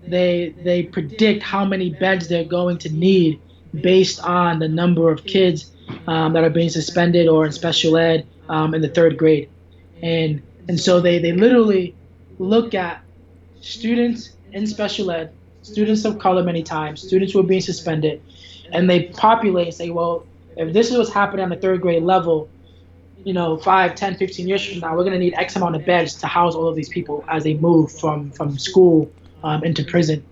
they predict how many beds they're going to need based on the number of kids that are being suspended or in special ed in the 3rd grade. And so they literally look at students in special ed, students of color many times, students who are being suspended, and they populate and say, well, if this is what's happening on the 3rd grade level, 5, 10, 15 years from now, we're going to need X amount of beds to house all of these people as they move from school into prison.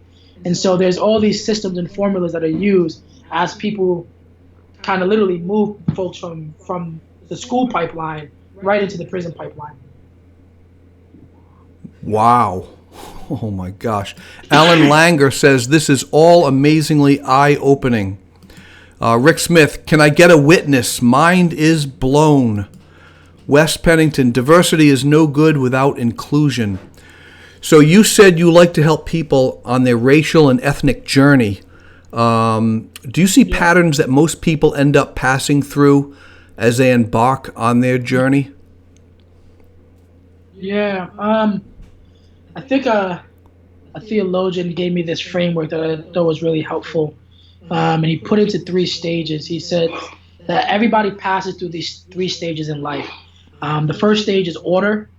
And so there's all these systems and formulas that are used as people kind of literally move folks from the school pipeline right into the prison pipeline. Wow. Oh my gosh. Alan Langer says, this is all amazingly eye-opening. Rick Smith, can I get a witness? Mind is blown. West Pennington, diversity is no good without inclusion. So you said you like to help people on their racial and ethnic journey. Do you see patterns that most people end up passing through as they embark on their journey? Yeah. I think a theologian gave me this framework that I thought was really helpful. And he put it into 3 stages. He said that everybody passes through these 3 stages in life. The first stage is order,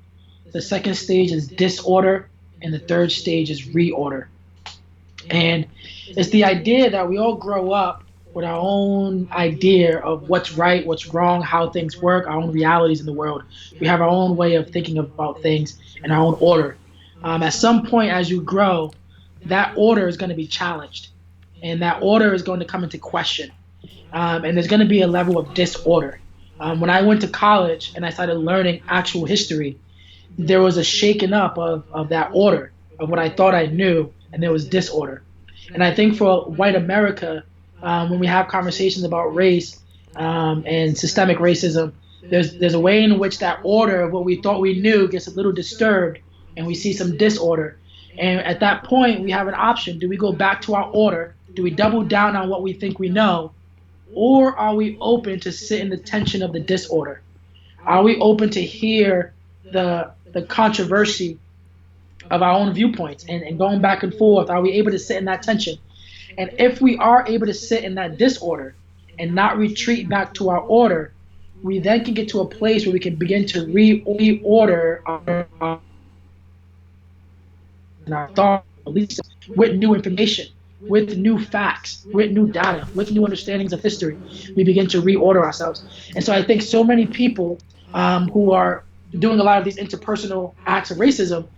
the second stage is disorder, and the third stage is reorder. And it's the idea that we all grow up with our own idea of what's right, what's wrong, how things work, our own realities in the world. We have our own way of thinking about things and our own order. At some point, as you grow, that order is going to be challenged, and that order is going to come into question. And there's going to be a level of disorder. When I went to college and I started learning actual history, there was a shaking up of that order, of what I thought I knew, and there was disorder. And I think for white America, when we have conversations about race and systemic racism, there's a way in which that order of what we thought we knew gets a little disturbed, and we see some disorder. And at that point, we have an option. Do we go back to our order? Do we double down on what we think we know? Or are we open to sit in the tension of the disorder? Are we open to hear the controversy of our own viewpoints and going back and forth? Are we able to sit in that tension? And if we are able to sit in that disorder and not retreat back to our order, we then can get to a place where we can begin to reorder our thoughts with new information, with new facts, with new data, with new understandings of history. We begin to reorder ourselves. And so I think so many people who are doing a lot of these interpersonal acts of racism,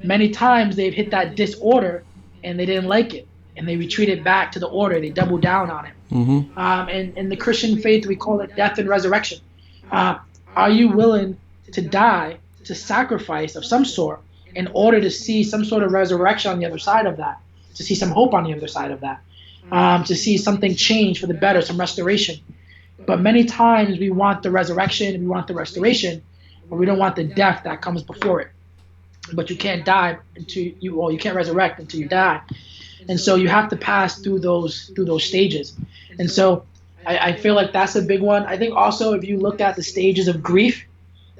many times they've hit that disorder and they didn't like it, and they retreated back to the order. They doubled down on it. Mm-hmm. And in the Christian faith, we call it death and resurrection. Are you willing to die, to sacrifice of some sort, in order to see some sort of resurrection on the other side of that, to see some hope on the other side of that, to see something change for the better, some restoration? But many times we want the resurrection, we want the restoration, but we don't want the death that comes before it. But you can't die until you can't resurrect until you die. And so you have to pass through those stages. And so I feel like that's a big one. I think also if you look at the stages of grief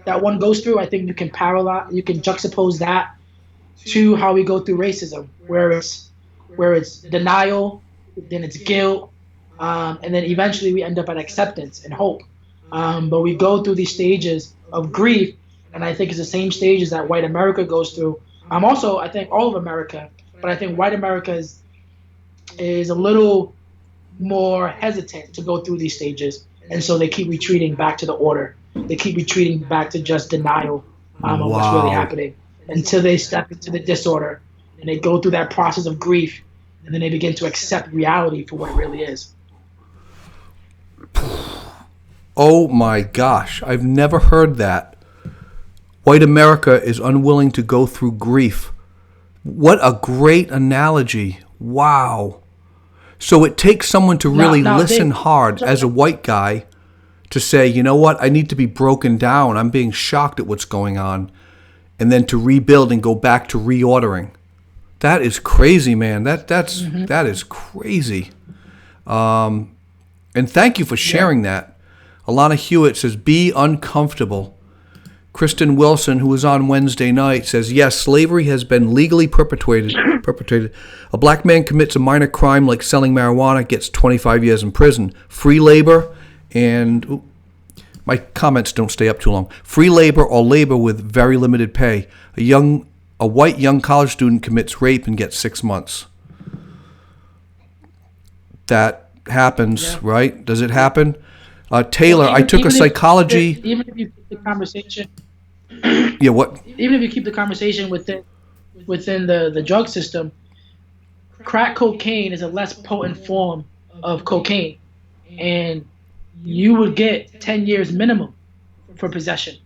that one goes through, I think you can juxtapose that to how we go through racism, where it's denial, then it's guilt, and then eventually we end up at acceptance and hope. But we go through these stages of grief, and I think it's the same stages that white America goes through. Also, I think all of America, but I think white America is a little more hesitant to go through these stages, and so they keep retreating back to the order. They keep retreating back to just denial of what's really happening until they step into the disorder and they go through that process of grief, and then they begin to accept reality for what it really is. Oh my gosh, I've never heard that. White America is unwilling to go through grief. What a great analogy. Wow. So it takes someone to really listen hard as a white guy to say, you know what, I need to be broken down. I'm being shocked at what's going on. And then to rebuild and go back to reordering. That is crazy, man. That is crazy. And thank you for sharing that. Alana Hewitt says, be uncomfortable. Kristen Wilson, who was on Wednesday night, says, yes, slavery has been legally perpetrated. A black man commits a minor crime like selling marijuana, gets 25 years in prison. Free labor and... my comments don't stay up too long. Free labor or labor with very limited pay. A white young college student commits rape and gets 6 months. That happens, right? Does it happen? Taylor, I took a psychology... Even if you keep the conversation... Yeah, what? Even if you keep the conversation within the drug system, crack cocaine is a less potent form of cocaine. And you would get 10 years minimum for possession.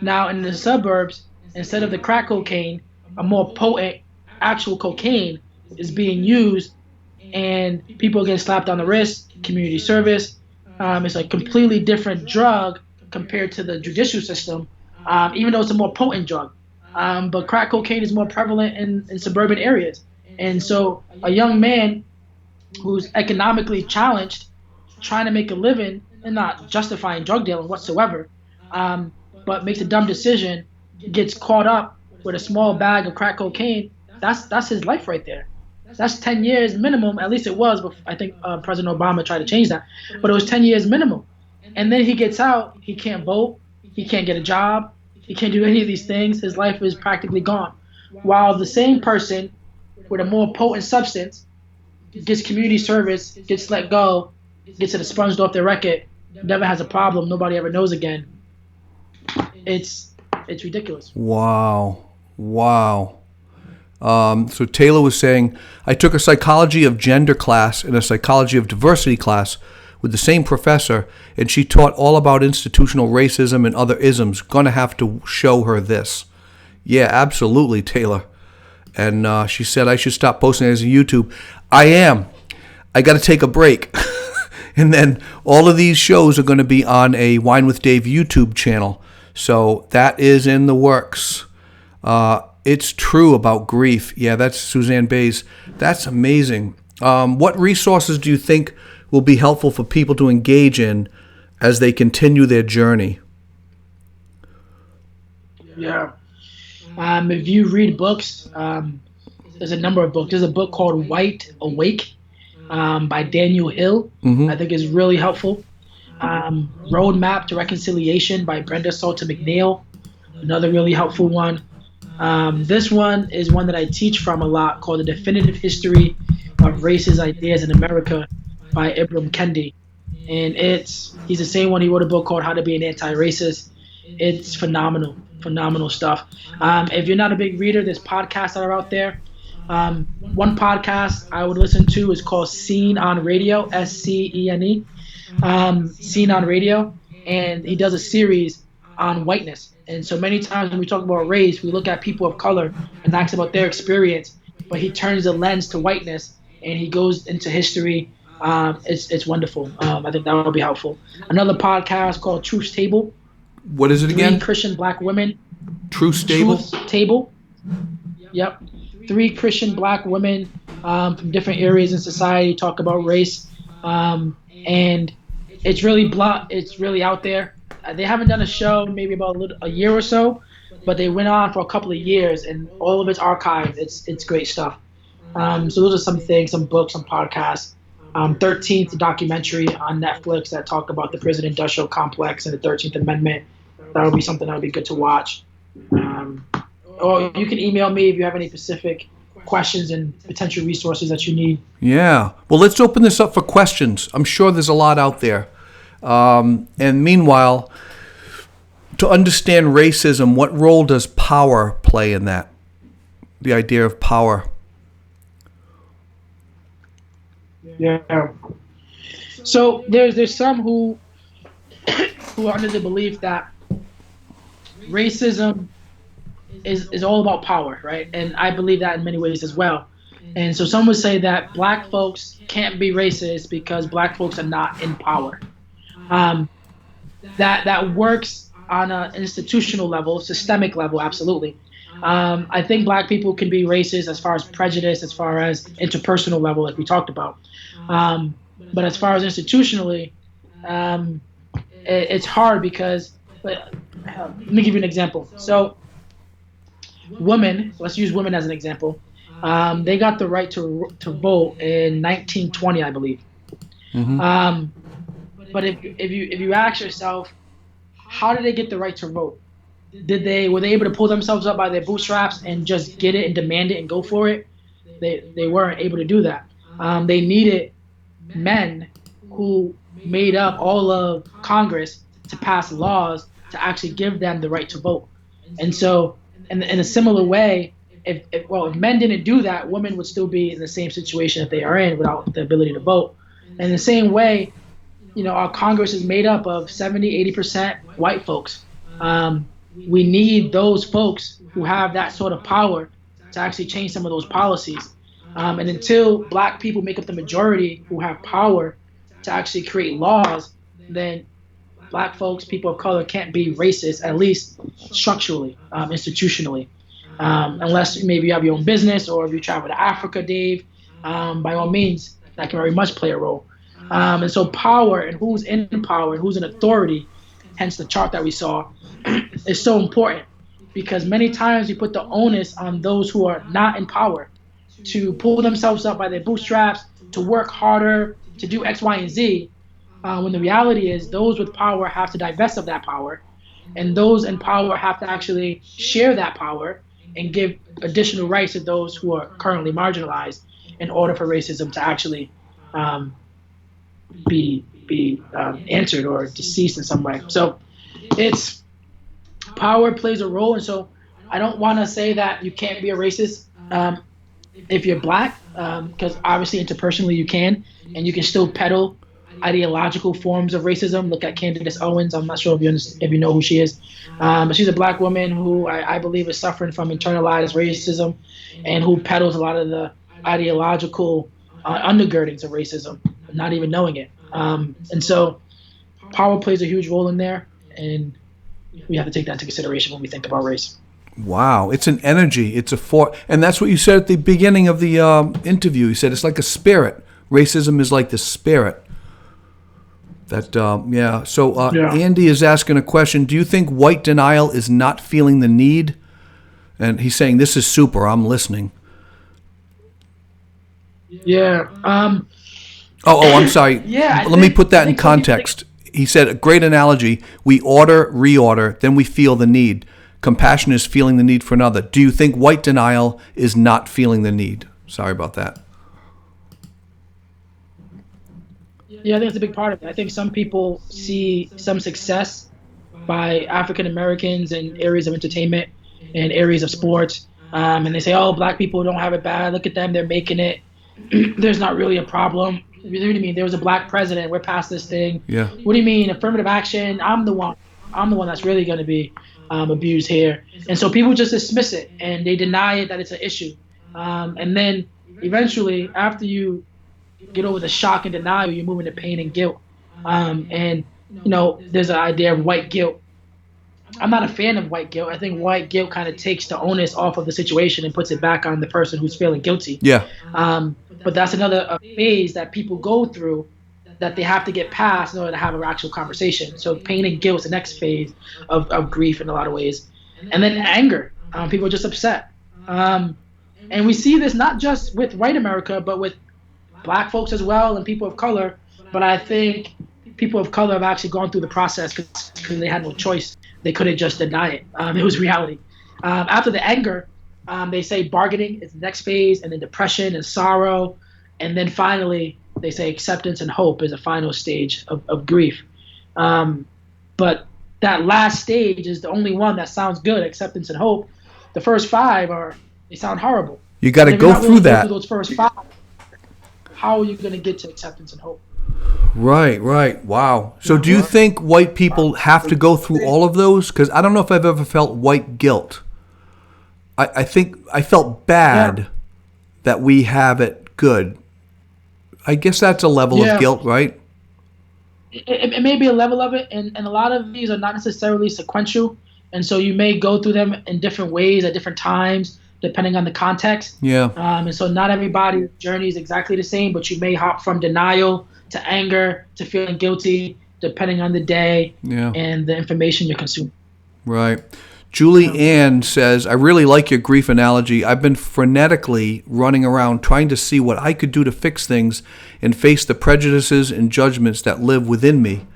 Now, in the suburbs, instead of the crack cocaine, a more potent actual cocaine is being used, and people get slapped on the wrist, community service. It's a completely different drug compared to the judicial system, even though it's a more potent drug. But crack cocaine is more prevalent in suburban areas. And so a young man who's economically challenged, trying to make a living, and not justifying drug dealing whatsoever, but makes a dumb decision, gets caught up with a small bag of crack cocaine, that's his life right there. That's 10 years minimum. At least it was. But I think President Obama tried to change that. But it was 10 years minimum. And then he gets out. He can't vote. he can't get a job, he can't do any of these things. His life is practically gone. While the same person with a more potent substance gets community service, gets let go, gets it expunged off their record, never has a problem, nobody ever knows again. It's ridiculous. Wow. Wow. So Taylor was saying, I took a psychology of gender class and a psychology of diversity class with the same professor, and she taught all about institutional racism and other isms. Gonna have to show her this. Yeah, absolutely, Taylor. And she said I should stop posting it as a YouTube. I am. I got to take a break. And then all of these shows are going to be on a Wine with Dave YouTube channel. So that is in the works. It's true about grief. Yeah, that's Suzanne Bays. That's amazing. What resources do you think will be helpful for people to engage in as they continue their journey? Yeah. If you read books, there's a number of books. There's a book called White Awake by Daniel Hill. I think is really helpful. Roadmap to Reconciliation by Brenda Salter McNeil, another really helpful one. This one is one that I teach from a lot, called The Definitive History of Racist Ideas in America by Ibram Kendi. And he's the same one. He wrote a book called How to Be an Anti-Racist. It's phenomenal stuff. If you're not a big reader, there's podcasts that are out there. One podcast I would listen to is called Scene on Radio, SCENE, Scene on Radio, and he does a series on whiteness. And so many times when we talk about race, we look at people of color and ask about their experience, but he turns the lens to whiteness and he goes into history. It's wonderful. I think that would be helpful. Another podcast called Truth Table. What is it again? 3 Christian Black women. Truth Table? Truth Table. Yep. 3 Christian Black women from different areas in society talk about race. And it's really it's really out there. They haven't done a show maybe about a year or so, but they went on for a couple of years, and all of it's archived. It's great stuff. So those are some things, some books, some podcasts. 13th documentary on Netflix that talk about the prison industrial complex and the 13th Amendment. That would be something that would be good to watch. Or you can email me if you have any specific questions and potential resources that you need. Yeah. Well, let's open this up for questions. I'm sure there's a lot out there. And meanwhile, to understand racism, what role does power play in that? The idea of power. Yeah. So there's some who are under the belief that racism is all about power, right? And I believe that in many ways as well. And so some would say that black folks can't be racist because black folks are not in power. That works on an institutional level, systemic level, absolutely. I think black people can be racist as far as prejudice, as far as interpersonal level, like we talked about. But as far as institutionally, it's hard because, let me give you an example. So women, let's use women as an example. They got the right to vote in 1920, I believe. Mm-hmm. But if you ask yourself, how did they get the right to vote? Were they able to pull themselves up by their bootstraps and just get it and demand it and go for it? They weren't able to do that. They needed men who made up all of Congress to pass laws to actually give them the right to vote. And so, in a similar way, if men didn't do that, women would still be in the same situation that they are in without the ability to vote. In the same way, our Congress is made up of 70-80% white folks. We need those folks who have that sort of power to actually change some of those policies. And until black people make up the majority who have power to actually create laws, then black folks, people of color, can't be racist, at least structurally, institutionally. Unless maybe you have your own business or if you travel to Africa, Dave, by all means, that can very much play a role. And so power and who's in power and who's in authority, hence the chart that we saw, is so important because many times we put the onus on those who are not in power to pull themselves up by their bootstraps, to work harder, to do X, Y, and Z, when the reality is those with power have to divest of that power and those in power have to actually share that power and give additional rights to those who are currently marginalized in order for racism to actually um, be answered or deceased in some way. So it's power plays a role, and so I don't want to say that you can't be a racist if you're black, because obviously interpersonally you can, and you can still peddle ideological forms of racism. Look at Candace Owens. I'm not sure if you know who she is, but she's a black woman who I believe is suffering from internalized racism, and who peddles a lot of the ideological undergirdings of racism, not even knowing it. And so power plays a huge role in there, and we have to take that into consideration when we think about race. Wow, it's an energy, it's a force, and that's what you said at the beginning of the interview. You said it's like a spirit. Racism is like the spirit. That yeah. So Yeah. Andy is asking a question. Do you think white denial is not feeling the need? And he's saying this is super. I'm listening. Yeah. Oh, I'm sorry. Yeah. Let me put that in context. He said a great analogy. We order, reorder, then we feel the need. Compassion is feeling the need for another. Do you think white denial is not feeling the need? Sorry about that. Yeah, I think it's a big part of it. I think some people see some success by African Americans in areas of entertainment and areas of sports, and they say, "Oh, black people don't have it bad. Look at them; they're making it. There's not really a problem." What do you mean? There was a black president. We're past this thing. Yeah. What do you mean? Affirmative action. I'm the one. I'm the one that's really going to be abused here. And so people just dismiss it and they deny it that it's an issue. And then eventually, after you get over the shock and denial, you move into pain and guilt. And there's an idea of white guilt. I'm not a fan of white guilt. I think white guilt kind of takes the onus off of the situation and puts it back on the person who's feeling guilty. Yeah. But that's another phase that people go through that they have to get past in order to have an actual conversation. So pain and guilt is the next phase of grief in a lot of ways. And then anger. People are just upset. And we see this not just with white America, but with black folks as well and people of color. But I think people of color have actually gone through the process because they had no choice. They couldn't just deny it. It was reality. After the anger, they say bargaining is the next phase, and then depression and sorrow. And then finally, they say acceptance and hope is a final stage of grief. But that last stage is the only one that sounds good, acceptance and hope. The first five they sound horrible. You got to go through that. Those first five, how are you going to get to acceptance and hope? Right. Wow. So do you think white people have to go through all of those? Because I don't know if I've ever felt white guilt. I think I felt bad that we have it good. I guess that's a level of guilt, right? It may be a level of it, and a lot of these are not necessarily sequential, and so you may go through them in different ways at different times, depending on the context. Yeah. And so not everybody's journey is exactly the same, but you may hop from denial to anger to feeling guilty, depending on the day and the information you're consuming. Right. Julie Ann says, I really like your grief analogy. I've been frenetically running around trying to see what I could do to fix things and face the prejudices and judgments that live within me.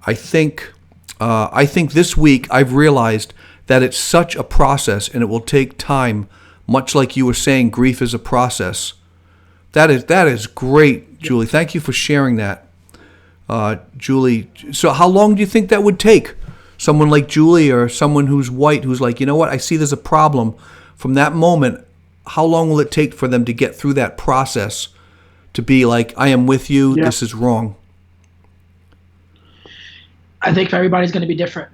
I think this week I've realized that it's such a process and it will take time, much like you were saying, grief is a process. That is great, Julie. Thank you for sharing that, Julie. So how long do you think that would take? Someone like Julie or someone who's white who's like, you know what, I see there's a problem. From that moment, how long will it take for them to get through that process to be like, I am with you, this is wrong? I think everybody's going to be different,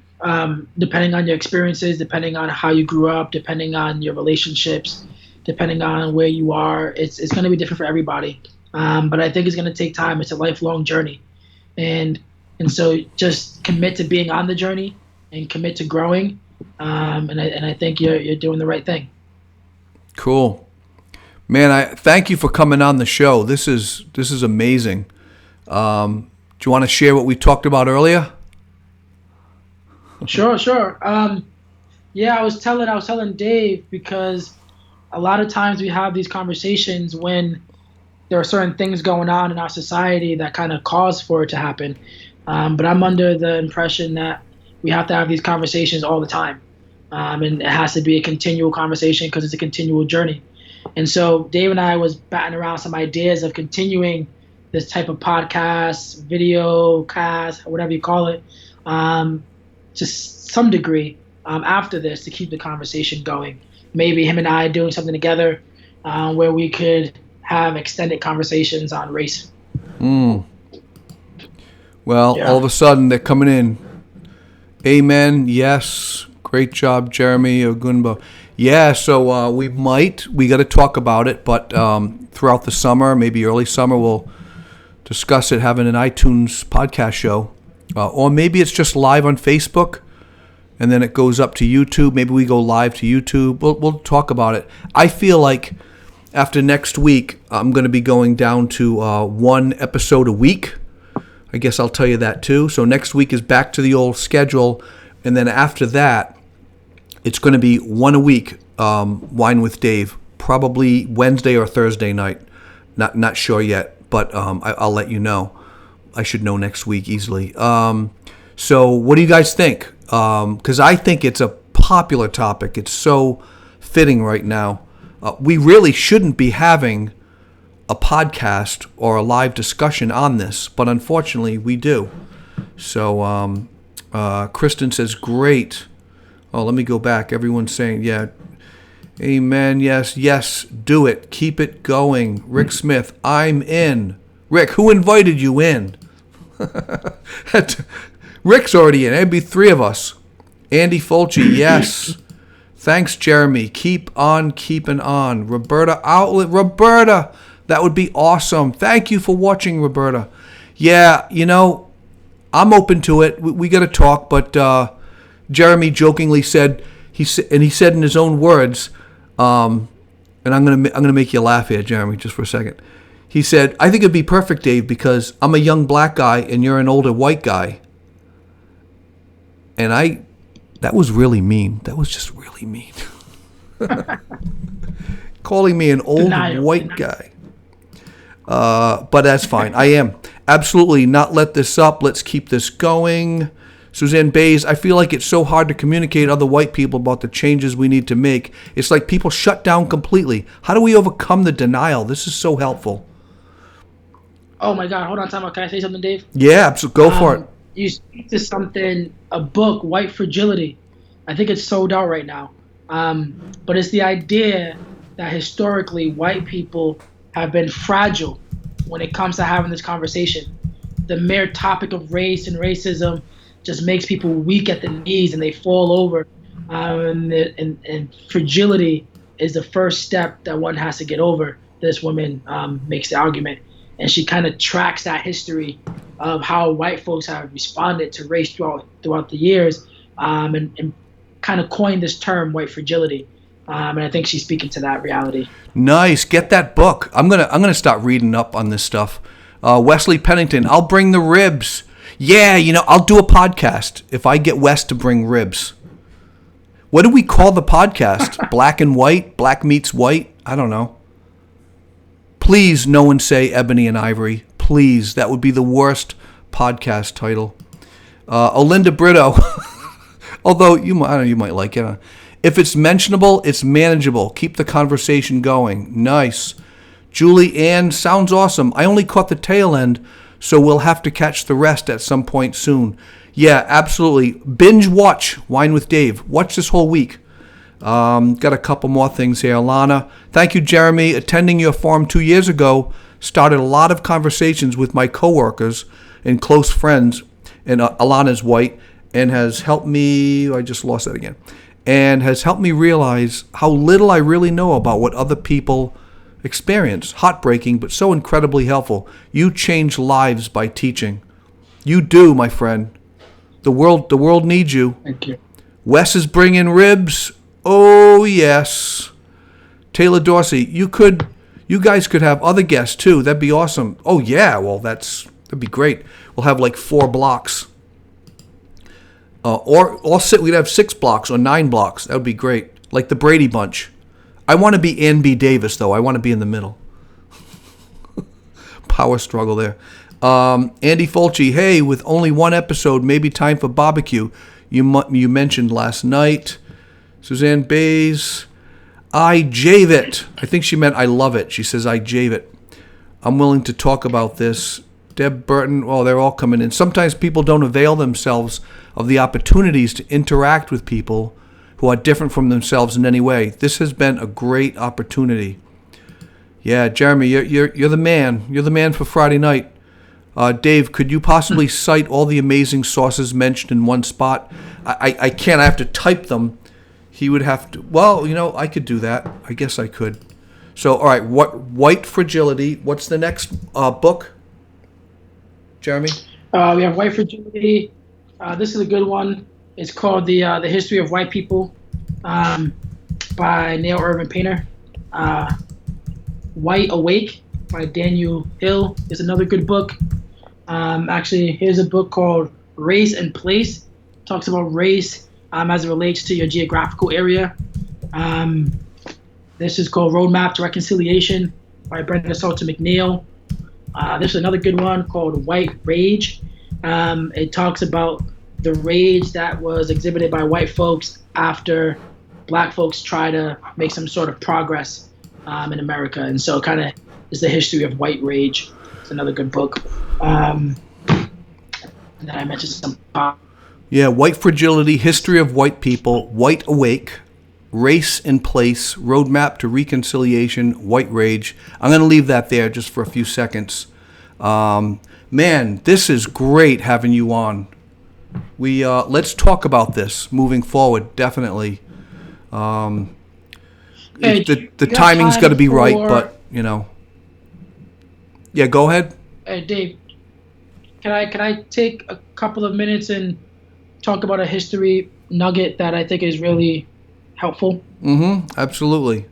depending on your experiences, depending on how you grew up, depending on your relationships, depending on where you are. It's going to be different for everybody. But I think it's going to take time. It's a lifelong journey. And so just commit to being on the journey and commit to growing. And I think you're doing the right thing. Cool. Man, I thank you for coming on the show. This is amazing. Do you want to share what we talked about earlier? Sure. I was telling Dave, because a lot of times we have these conversations when there are certain things going on in our society that kind of cause for it to happen. But I'm under the impression that we have to have these conversations all the time. And it has to be a continual conversation because it's a continual journey. And so Dave and I was batting around some ideas of continuing this type of podcast, video cast, whatever you call it, to some degree after this to keep the conversation going. Maybe him and I doing something together where we could have extended conversations on race. Well, Yeah. all of a sudden they're coming in. Amen. Yes. Great job, Jeremy Ogunba. Yeah, so we got to talk about it, but throughout the summer, maybe early summer, we'll discuss it, having an iTunes podcast show. Or maybe it's just live on Facebook, and then it goes up to YouTube. Maybe we go live to YouTube. We'll talk about it. I feel like after next week, I'm going to be going down to 1 episode a week. I guess I'll tell you that too. So next week is back to the old schedule, and then after that, it's going to be 1 a week, Wine with Dave, probably Wednesday or Thursday night. Not sure yet, but I'll let you know. I should know next week easily. So what do you guys think? Because I think it's a popular topic. It's so fitting right now. We really shouldn't be having a podcast or a live discussion on this, but unfortunately we do. So Kristen says, great. Oh, let me go back. Everyone's saying, yeah. Amen. Yes. Do it. Keep it going. Rick Smith, I'm in. Rick, who invited you in? Rick's already in. It'd be 3 of us. Andy Fulci, yes. Thanks, Jeremy. Keep on keeping on. Roberta Outlet. Roberta, that would be awesome. Thank you for watching, Roberta. Yeah, I'm open to it. We got to talk, but Jeremy jokingly said, he said in his own words, and I'm gonna make you laugh here, Jeremy, just for a second. He said, I think it'd be perfect, Dave, because I'm a young black guy and you're an older white guy. And that was really mean. That was just really mean. Calling me an old white guy. But that's fine. I am. Absolutely not let this up. Let's keep this going. Suzanne Bays, I feel like it's so hard to communicate to other white people about the changes we need to make. It's like people shut down completely. How do we overcome the denial? This is so helpful. Oh my God, hold on, time out. Can I say something, Dave? Yeah, go for it. You speak to something, a book, White Fragility. I think it's sold out right now. But it's the idea that historically white people have been fragile when it comes to having this conversation. The mere topic of race and racism just makes people weak at the knees and they fall over. And fragility is the first step that one has to get over. This woman makes the argument. And she kind of tracks that history of how white folks have responded to race throughout the years, and kind of coined this term, white fragility. And I think she's speaking to that reality. Nice. Get that book. I'm gonna start reading up on this stuff. Wesley Pennington, I'll bring the ribs. Yeah, I'll do a podcast if I get Wes to bring ribs. What do we call the podcast? Black and White? Black Meets White? I don't know. Please, no one say Ebony and Ivory. Please, that would be the worst podcast title. Olinda Brito, although you might like it. If it's mentionable, it's manageable. Keep the conversation going. Nice. Julie Ann, sounds awesome. I only caught the tail end, so we'll have to catch the rest at some point soon. Yeah, absolutely. Binge watch Wine with Dave. Watch this whole week. Got a couple more things here. Alana, thank you, Jeremy. Attending your forum 2 years ago started a lot of conversations with my coworkers and close friends. And Alana's white and has helped me. I just lost that again. And has helped me realize how little I really know about what other people experience. Heartbreaking, but so incredibly helpful. You change lives by teaching. You do, my friend. The world needs you. Thank you. Wes is bringing ribs. Oh, yes. Taylor Dorsey, you guys could have other guests, too. That'd be awesome. Oh, yeah. Well, that'd be great. We'll have like 4 blocks. We'd have 6 blocks or 9 blocks. That would be great. Like the Brady Bunch. I want to be Ann B. Davis, though. I want to be in the middle. Power struggle there. Andy Fulci, hey, with only 1 episode, maybe time for barbecue. You mentioned last night. Suzanne Bays. I jave it. I think she meant I love it. She says I jave it. I'm willing to talk about this. Deb Burton. Oh, they're all coming in. Sometimes people don't avail themselves of the opportunities to interact with people who are different from themselves in any way. This has been a great opportunity. Yeah, Jeremy, you're the man. You're the man for Friday night. Dave, could you possibly cite all the amazing sources mentioned in one spot? I can't. I have to type them. He would have to. Well, I could do that. I guess I could. So, all right. White Fragility. What's the next book? Jeremy? We have White Fragility. This is a good one. It's called The History of White People by Neil Irvin Painter. White Awake by Daniel Hill is another good book. Actually, here's a book called Race and Place. It talks about race as it relates to your geographical area. This is called Roadmap to Reconciliation by Brenda Salter McNeil. This is another good one called White Rage. It talks about the rage that was exhibited by white folks after black folks try to make some sort of progress in America. And so kind of is the history of white rage. It's another good book. And then I mentioned some. Yeah, White Fragility, History of White People, White Awake, Race and Place, Roadmap to Reconciliation, White Rage. I'm going to leave that there just for a few seconds. Man, this is great having you on. Let's talk about this moving forward, definitely. Hey, the timing's got to be right, but, Yeah, go ahead. Hey, Dave, can I take a couple of minutes and talk about a history nugget that I think is really helpful? Absolutely.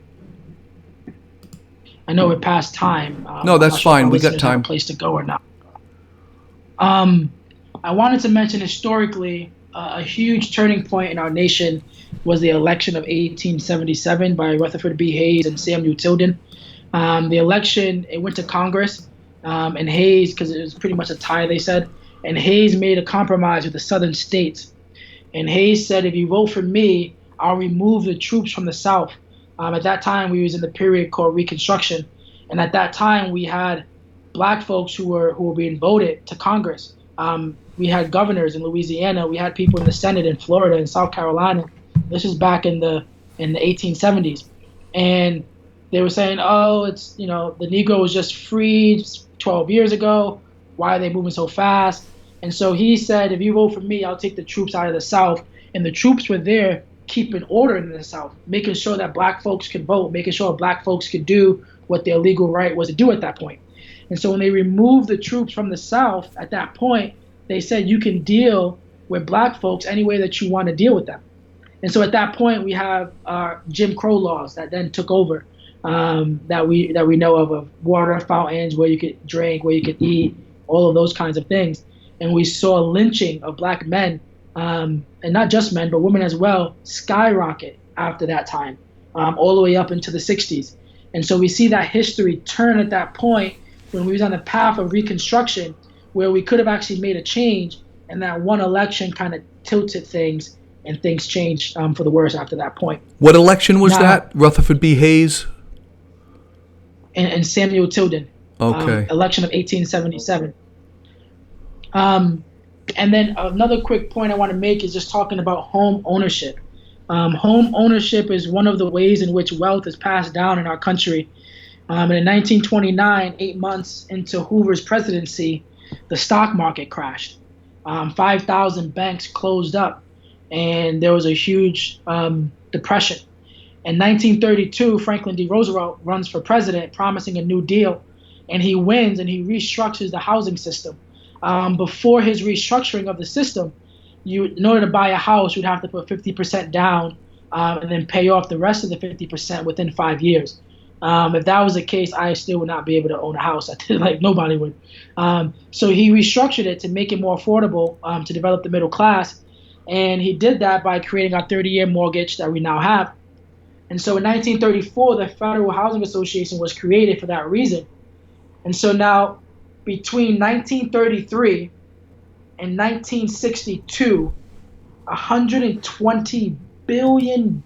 I know we're past time. No, that's fine. We got time. Have a place to go or not. I wanted to mention historically a huge turning point in our nation was the election of 1877 by Rutherford B. Hayes and Samuel Tilden. The election, it went to Congress, and Hayes, because it was pretty much a tie, they said, and Hayes made a compromise with the southern states. And Hayes said, if you vote for me, I'll remove the troops from the South. At that time, we was in the period called Reconstruction. And at that time, we had black folks who were being voted to Congress. We had governors in Louisiana. We had people in the Senate in Florida and South Carolina. This is back in the 1870s. And they were saying, oh, it's, the Negro was just freed 12 years ago. Why are they moving so fast? And so he said, if you vote for me, I'll take the troops out of the South. And the troops were there keeping order in the South, making sure that black folks could vote, making sure black folks could do what their legal right was to do at that point. And so when they removed the troops from the South at that point, they said you can deal with black folks any way that you want to deal with them. And so at that point, we have Jim Crow laws that then took over, that we know of water fountains where you could drink, where you could eat, all of those kinds of things. And we saw lynching of black men, and not just men, but women as well, skyrocket after that time, all the way up into the 60s. And so we see that history turn at that point when we was on the path of Reconstruction, where we could have actually made a change, and that one election kind of tilted things, and things changed for the worse after that point. What election was that? Rutherford B. Hayes? And Samuel Tilden. Okay. Election of 1877. And then another quick point I want to make is just talking about home ownership. Home ownership is one of the ways in which wealth is passed down in our country. And in 1929, 8 months into Hoover's presidency, the stock market crashed. 5,000 banks closed up, and there was a huge depression. In 1932, Franklin D. Roosevelt runs for president, promising a New Deal, and he wins, and he restructures the housing system. Before his restructuring of the system, in order to buy a house, you'd have to put 50% down and then pay off the rest of the 50% within 5 years. If that was the case, I still would not be able to own a house. Like nobody would. So he restructured it to make it more affordable, to develop the middle class. And he did that by creating our 30-year mortgage that we now have. And so in 1934, the Federal Housing Association was created for that reason. And so now between 1933 and 1962, $120 billion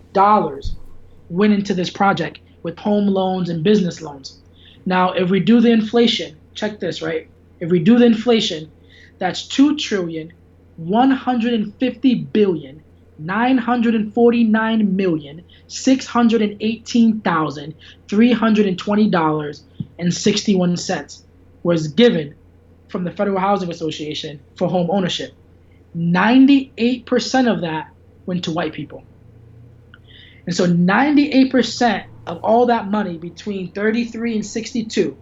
went into this project with home loans and business loans. Now, if we do the inflation, check this, right? If we do the inflation, that's 2,150,949,618,320.61 was given from the Federal Housing Association for home ownership. 98% of that went to white people. And so 98% of all that money between 33 and 62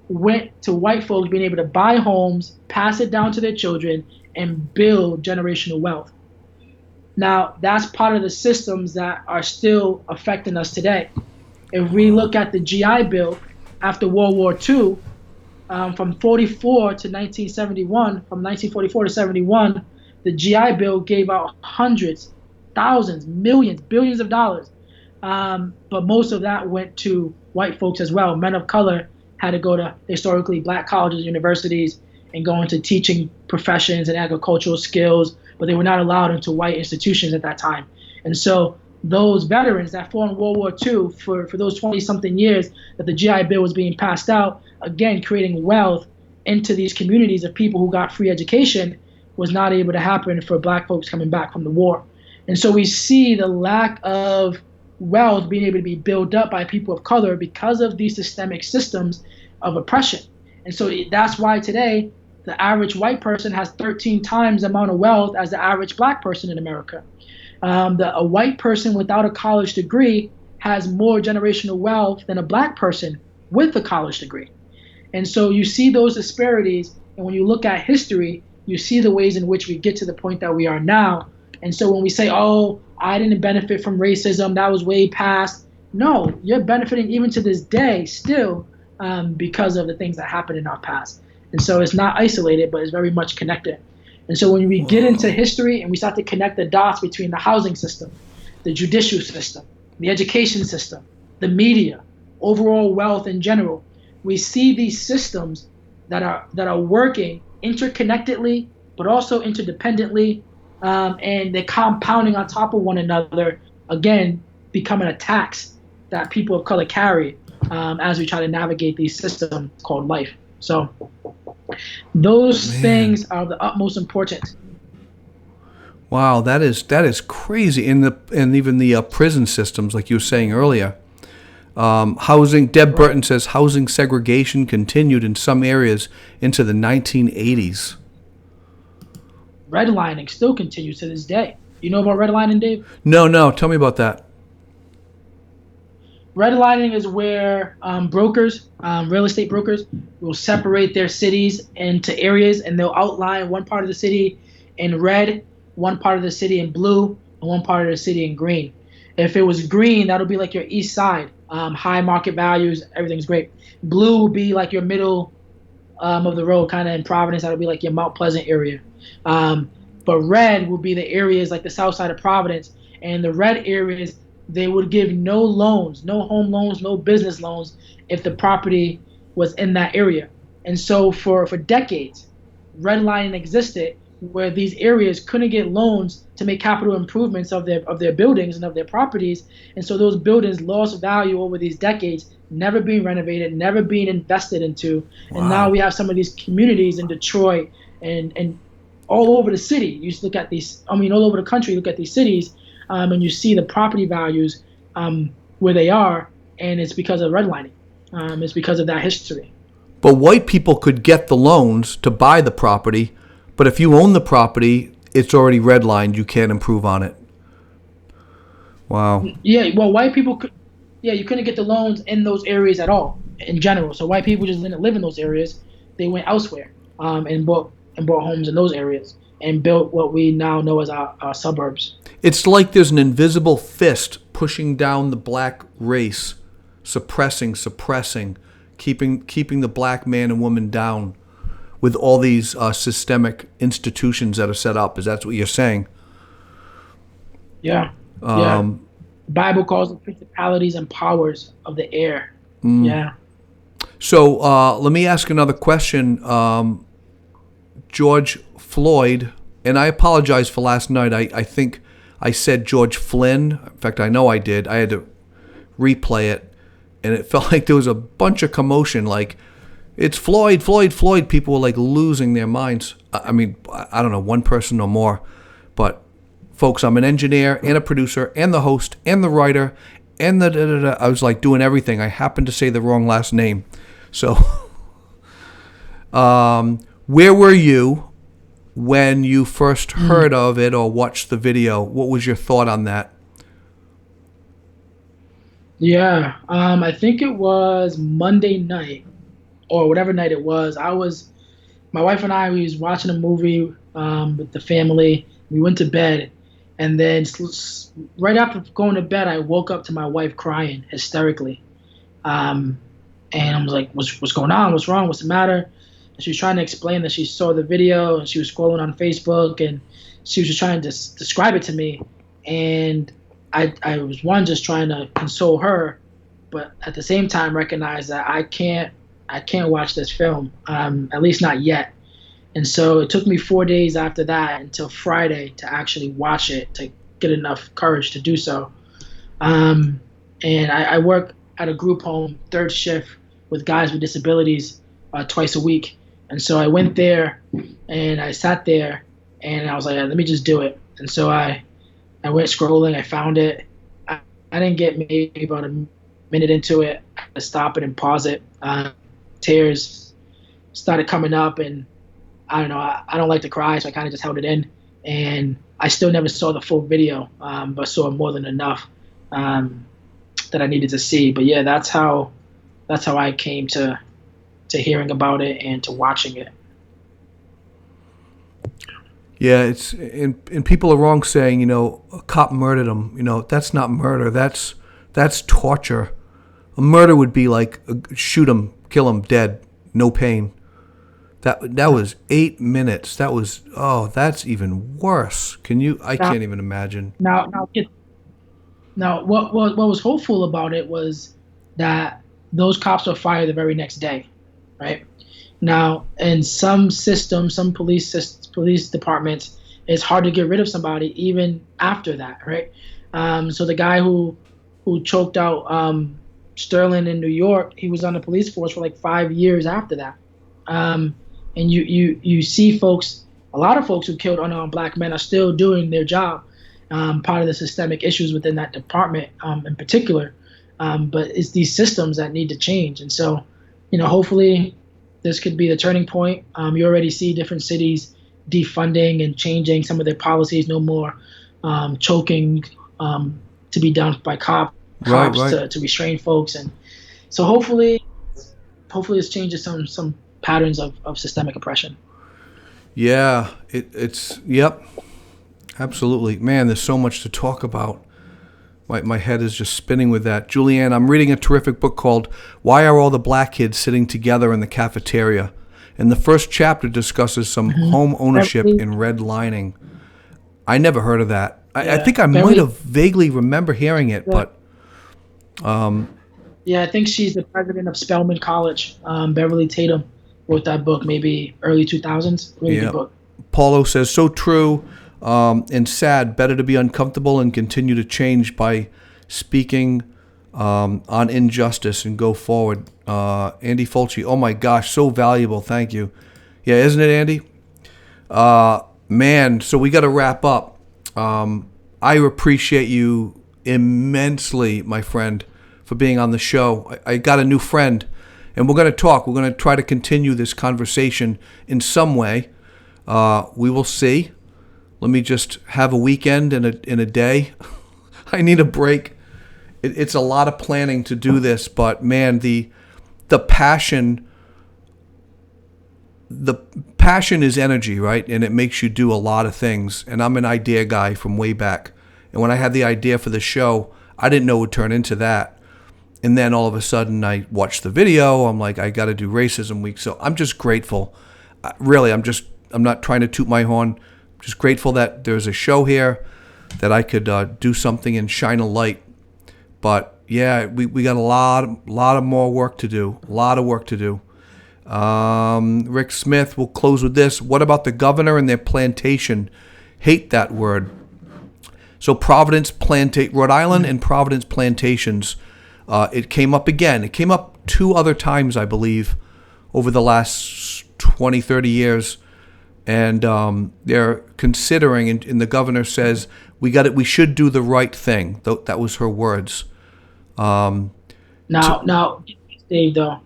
went to white folks being able to buy homes, pass it down to their children, and build generational wealth. Now, that's part of the systems that are still affecting us today. If we look at the GI Bill after World War II, from 44 to 1971, from 1944 to 71, the GI Bill gave out hundreds, thousands, millions, billions of dollars. But most of that went to white folks as well. Men of color had to go to historically black colleges and universities and go into teaching professions and agricultural skills, but they were not allowed into white institutions at that time. And so those veterans that fought in World War II for those 20-something years that the GI Bill was being passed out, again, creating wealth into these communities of people who got free education, was not able to happen for black folks coming back from the war. And so we see the lack of wealth being able to be built up by people of color because of these systemic systems of oppression. And so that's why today the average white person has 13 times the amount of wealth as the average black person in America. A white person without a college degree has more generational wealth than a black person with a college degree. And so you see those disparities, and when you look at history, you see the ways in which we get to the point that we are now. And so when we say, oh, I didn't benefit from racism, that was way past. No, you're benefiting even to this day still because of the things that happened in our past. And so it's not isolated, but it's very much connected. And so when we get into history and we start to connect the dots between the housing system, the judicial system, the education system, the media, overall wealth in general, we see these systems that are working interconnectedly, but also interdependently, and they're compounding on top of one another, again, becoming a tax that people of color carry as we try to navigate these systems called life. So those things are the utmost important. Wow, that is crazy. And even the prison systems, like you were saying earlier. Housing. Deb Burton says housing segregation continued in some areas into the 1980s. Redlining still continues to this day. You know about redlining, Dave? No. Tell me about that. Redlining is where brokers, real estate brokers, will separate their cities into areas, and they'll outline one part of the city in red, one part of the city in blue, and one part of the city in green. If it was green, that'll be like your east side, high market values, everything's great. Blue will be like your middle of the road, kind of in Providence. That'll be like your Mount Pleasant area. But red will be the areas like the south side of Providence, and the red areas, they would give no loans, no home loans, no business loans if the property was in that area. And so for decades, redlining existed where these areas couldn't get loans to make capital improvements of their buildings and of their properties. And so those buildings lost value over these decades, never being renovated, never being invested into. Wow. And now we have some of these communities in Detroit and all over the city. You just look at these, all over the country, look at these cities, and you see the property values where they are, and it's because of redlining. It's because of that history. But white people could get the loans to buy the property, but if you own the property, it's already redlined. You can't improve on it. Wow. Yeah, well, white people you couldn't get the loans in those areas at all in general. So white people just didn't live in those areas. They went elsewhere and bought homes in those areas and built what we now know as our suburbs. It's like there's an invisible fist pushing down the black race, suppressing, keeping the black man and woman down with all these systemic institutions that are set up. Is that what you're saying? Yeah. The Bible calls them principalities and powers of the air. Yeah. So let me ask another question. George Floyd and I apologize for last night. I think I said George Flynn. In fact, I know I did. I had to replay it, and it felt like there was a bunch of commotion. Like, it's Floyd, Floyd, Floyd. People were like losing their minds. I mean, I don't know, one person or more. But, folks, I'm an engineer and a producer and the host and the writer and the da-da-da. I was like doing everything. I happened to say the wrong last name. So, where were you when you first heard of it or watched the video? What was your thought on that? Yeah, I think it was Monday night or whatever night it was. My wife and I, we was watching a movie with the family. We went to bed, and then right after going to bed, I woke up to my wife crying hysterically. And I was like, what's going on? What's wrong? What's the matter? And she was trying to explain that she saw the video, and she was scrolling on Facebook, and she was just trying to describe it to me. And I was just trying to console her, but at the same time recognize that I can't watch this film, at least not yet. And so it took me 4 days after that until Friday to actually watch it, to get enough courage to do so. And I work at a group home, third shift, with guys with disabilities twice a week. And so I went there and I sat there and I was like, let me just do it. And so I went scrolling, I found it. I didn't get maybe about a minute into it. I had to stop it and pause it. Tears started coming up, and I don't know, I don't like to cry, so I kind of just held it in. And I still never saw the full video, but saw more than enough that I needed to see. But yeah, that's how I came to hearing about it and to watching it. Yeah, it's and people are wrong saying, a cop murdered him. That's not murder. That's torture. A murder would be like shoot him, kill him, dead, no pain. That was 8 minutes. That's even worse. I can't even imagine. Now, what was hopeful about it was that those cops were fired the very next day, right? Now, in some systems, some police departments, it's hard to get rid of somebody even after that, right? So the guy who choked out Sterling in New York, he was on the police force for like 5 years after that. And you see a lot of folks who killed unarmed black men are still doing their job, part of the systemic issues within that department in particular. But it's these systems that need to change. And so, hopefully this could be the turning point. You already see different cities defunding and changing some of their policies. No more choking to be done by cops right. To restrain folks. And so hopefully this changes some patterns of systemic oppression. Yeah, it's yep, absolutely. Man, there's so much to talk about. My head is just spinning with that. Julianne, I'm reading a terrific book called Why Are All the Black Kids Sitting Together in the Cafeteria? And the first chapter discusses some home ownership and redlining. I never heard of that. I think I might have vaguely remember hearing it, but... Yeah, I think she's the president of Spelman College. Beverly Tatum wrote that book, maybe early 2000s. Really good book. Paulo says, so true and sad. Better to be uncomfortable and continue to change by speaking on injustice and go forward. Andy Fulci, oh my gosh, so valuable. Thank you. Yeah, isn't it, Andy? Man, so we got to wrap up. I appreciate you immensely, my friend, for being on the show. I got a new friend, and we're going to talk. We're going to try to continue this conversation in some way. We will see. Let me just have a weekend and a day. I need a break. It's a lot of planning to do this, but man, the passion is energy, right? And it makes you do a lot of things. And I'm an idea guy from way back. And when I had the idea for the show, I didn't know it would turn into that. And then all of a sudden I watched the video. I'm like, I got to do Racism Week. So I'm just grateful. Really, I'm not trying to toot my horn. I'm just grateful that there's a show here, that I could do something and shine a light. But yeah, we got a lot of more work to do. A lot of work to do. Rick Smith, we'll close with this. What about the governor and their plantation? Hate that word. So Rhode Island and Providence plantations, it came up again. It came up 2 other times, I believe, over the last 20, 30 years. And they're considering, and the governor says, we should do the right thing. That was her words. Now, Dave, though,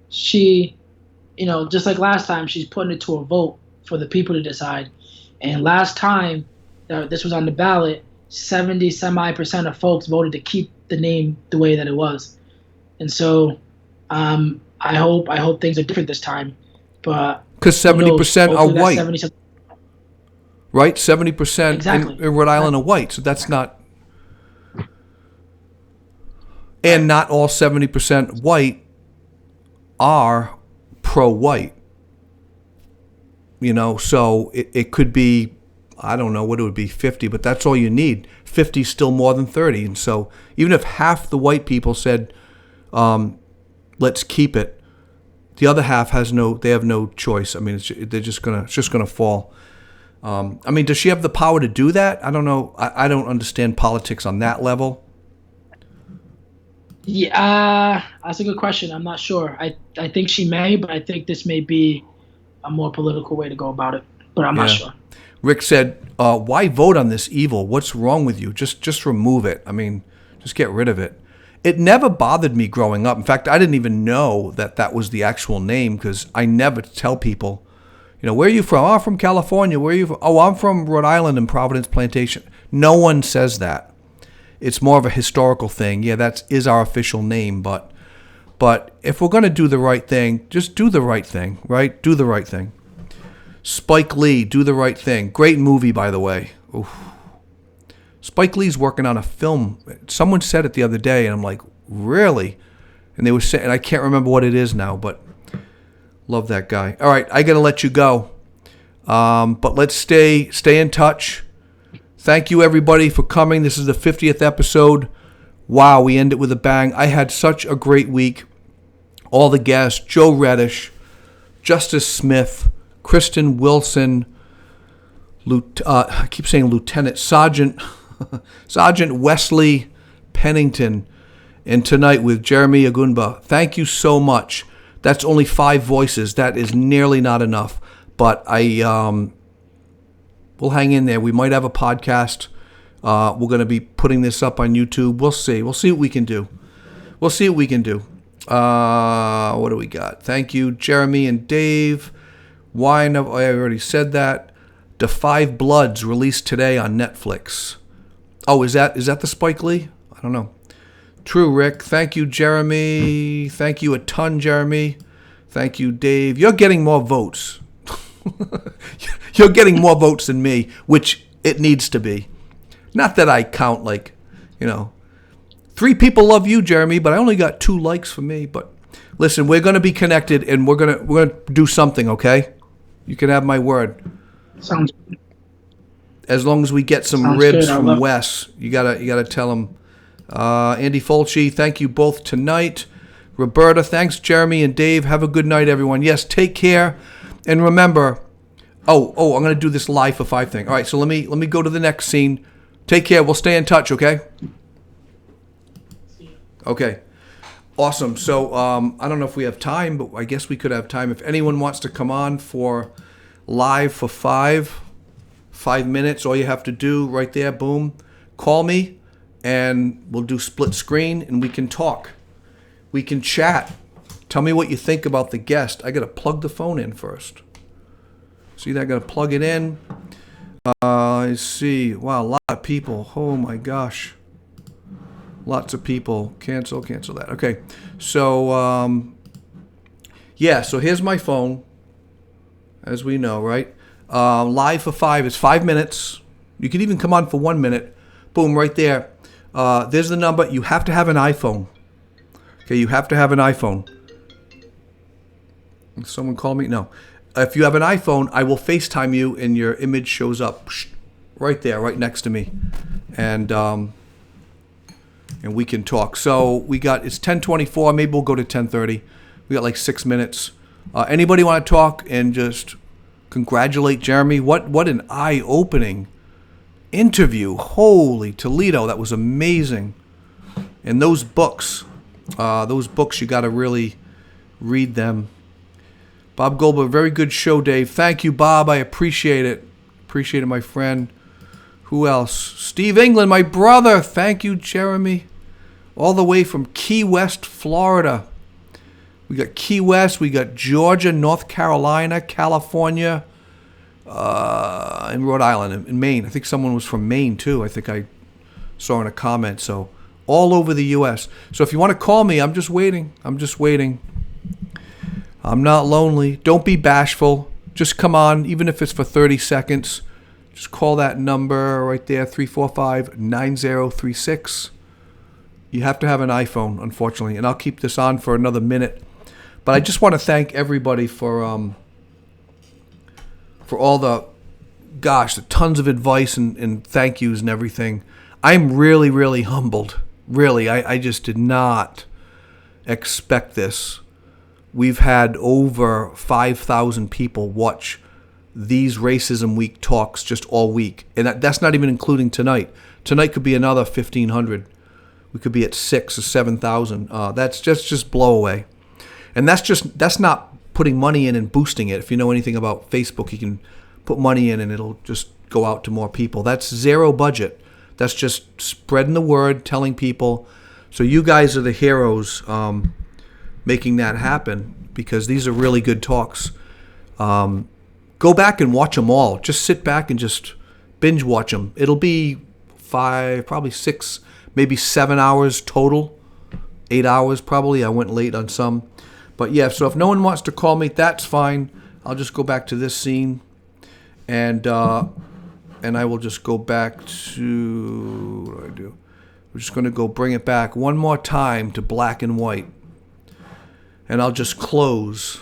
she, just like last time, she's putting it to a vote for the people to decide. And last time this was on the ballot, 70% of folks voted to keep the name the way that it was. And so I hope things are different this time. But because 70% are white, 70%. right? 70% Exactly. in Rhode Island are white, so that's not. And not all 70% white are pro-white. So it could be, I don't know what it would be, 50, but that's all you need. 50 is still more than 30. And so even if half the white people said, let's keep it, the other half have no choice. I mean, it's just gonna fall. Does she have the power to do that? I don't know. I don't understand politics on that level. Yeah, that's a good question. I'm not sure. I think she may, but I think this may be a more political way to go about it. But I'm not sure. Rick said, why vote on this evil? What's wrong with you? Just remove it. I mean, just get rid of it. It never bothered me growing up. In fact, I didn't even know that was the actual name because I never tell people, where are you from? Oh, I'm from California. Where are you from? Oh, I'm from Rhode Island and Providence Plantation. No one says that. It's more of a historical thing. Yeah, that is our official name. But if we're going to do the right thing, just do the right thing, right? Do the right thing. Spike Lee, Do the Right Thing. Great movie, by the way. Oof. Spike Lee's working on a film. Someone said it the other day, and I'm like, really? And they were saying, and I can't remember what it is now, but love that guy. All right, I got to let you go. But let's stay in touch. Thank you, everybody, for coming. This is the 50th episode. Wow, we end it with a bang. I had such a great week. All the guests, Joe Reddish, Justice Smith, Kristen Wilson, I keep saying Lieutenant Sergeant Wesley Pennington, and tonight with Jeremy Ogunba. Thank you so much. That's only 5 voices. That is nearly not enough. But we'll hang in there. We might have a podcast. We're going to be putting this up on YouTube. We'll see. We'll see what we can do. What do we got? Thank you, Jeremy and Dave. I already said that. The Five Bloods released today on Netflix. Oh, is that the Spike Lee? I don't know. True, Rick. Thank you, Jeremy. Thank you a ton, Jeremy. Thank you, Dave. You're getting more votes. You're getting more votes than me, which it needs to be. Not that I count 3 people love you, Jeremy, but I only got 2 likes for me. But listen, we're going to be connected, and we're gonna do something, okay? You can have my word. Sounds good. As long as we get some ribs from Wes, you gotta tell him. Andy Fulci, thank you both tonight. Roberta, thanks, Jeremy and Dave. Have a good night, everyone. Yes, take care, and remember. I'm gonna do this live for 5 thing. All right, so let me go to the next scene. Take care. We'll stay in touch, okay? Okay. Awesome. So I don't know if we have time, but I guess we could have time. If anyone wants to come on for live for 5 minutes, all you have to do right there, boom, call me, and we'll do split screen, and we can talk. We can chat. Tell me what you think about the guest. I got to plug the phone in first. See that? I got to plug it in. I see. Wow, a lot of people. Oh, my gosh. Lots of people. Cancel that. Okay. So, so here's my phone, as we know, right? Live for 5 is 5 minutes. You can even come on for 1 minute. Boom, right there. There's the number. You have to have an iPhone. Okay, you have to have an iPhone. Someone call me? No. If you have an iPhone, I will FaceTime you, and your image shows up right there, right next to me. And we can talk. So it's 10:24. Maybe we'll go to 10:30. We got like 6 minutes. Anybody want to talk and just congratulate Jeremy? What an eye-opening interview. Holy Toledo, that was amazing. And those books you got to really read them. Bob Goldberg, very good show, Dave. Thank you, Bob. I appreciate it. Appreciate it, my friend. Who else? Steve England, my brother. Thank you, Jeremy. All the way from Key West, Florida. We got Key West, we got Georgia, North Carolina, California, and Rhode Island, and Maine. I think someone was from Maine, too. I think I saw in a comment. So all over the U.S. So if you want to call me, I'm just waiting. I'm not lonely. Don't be bashful. Just come on, even if it's for 30 seconds. Just call that number right there, 345-9036. You have to have an iPhone, unfortunately, and I'll keep this on for another minute. But I just want to thank everybody for all the tons of advice and thank yous and everything. I'm really, really humbled. Really, I just did not expect this. We've had over 5,000 people watch these Racism Week talks just all week. And that's not even including tonight. Tonight could be another 1,500. We could be at 6,000 or 7,000. That's just blow away. And that's not putting money in and boosting it. If you know anything about Facebook, you can put money in and it'll just go out to more people. That's zero budget. That's just spreading the word, telling people. So you guys are the heroes making that happen, because these are really good talks. Go back and watch them all. Just sit back and just binge watch them. It'll be 5, probably 6, maybe 7 hours total. 8 hours probably. I went late on some. But yeah, so if no one wants to call me, that's fine. I'll just go back to this scene, and I will just go back to, what do I do? We're just going to go bring it back one more time to black and white, and I'll just close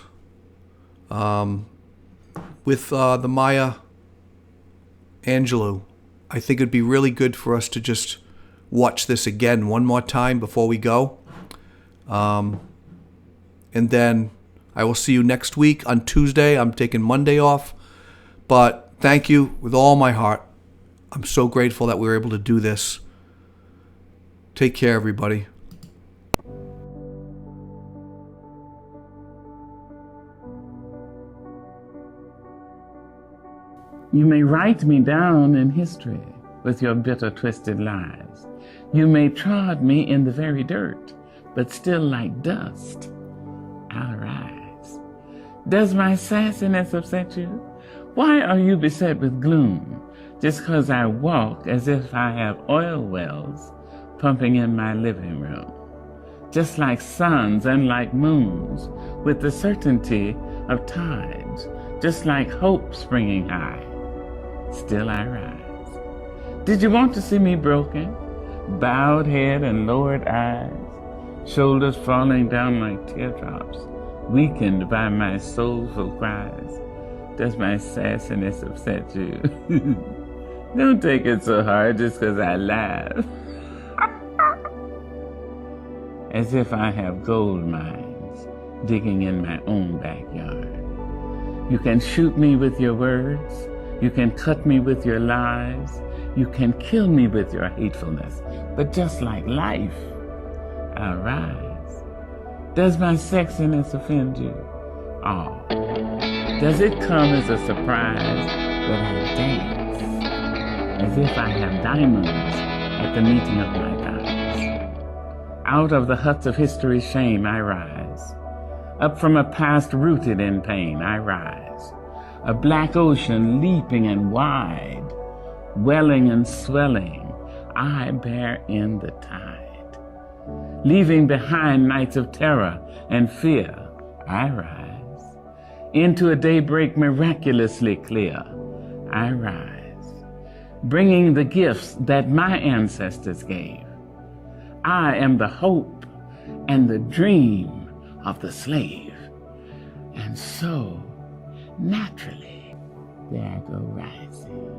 with the Maya Angelou. I think it'd be really good for us to just watch this again one more time before we go. And then I will see you next week on Tuesday. I'm taking Monday off. But thank you with all my heart. I'm so grateful that we were able to do this. Take care, everybody. You may write me down in history with your bitter, twisted lies. You may trod me in the very dirt, but still like dust, I'll rise. Does my sassiness upset you? Why are you beset with gloom just 'cause I walk as if I have oil wells pumping in my living room? Just like suns and like moons, with the certainty of tides, just like hope springing high, still I rise. Did you want to see me broken? Bowed head and lowered eyes, shoulders falling down like teardrops, weakened by my soulful cries. Does my sassiness upset you? Don't take it so hard just 'cause I laugh. As if I have gold mines digging in my own backyard. You can shoot me with your words. You can cut me with your lies. You can kill me with your hatefulness. But just like life, I'll rise. Does my sexiness offend you? Oh, does it come as a surprise that I dance as if I have diamonds at the meeting of my gods? Out of the huts of history's shame I rise. Up from a past rooted in pain I rise. A black ocean leaping and wide, welling and swelling, I bear in the tide. Leaving behind nights of terror and fear, I rise. Into a daybreak miraculously clear, I rise. Bringing the gifts that my ancestors gave. I am the hope and the dream of the slave. And so, naturally, there I go rising.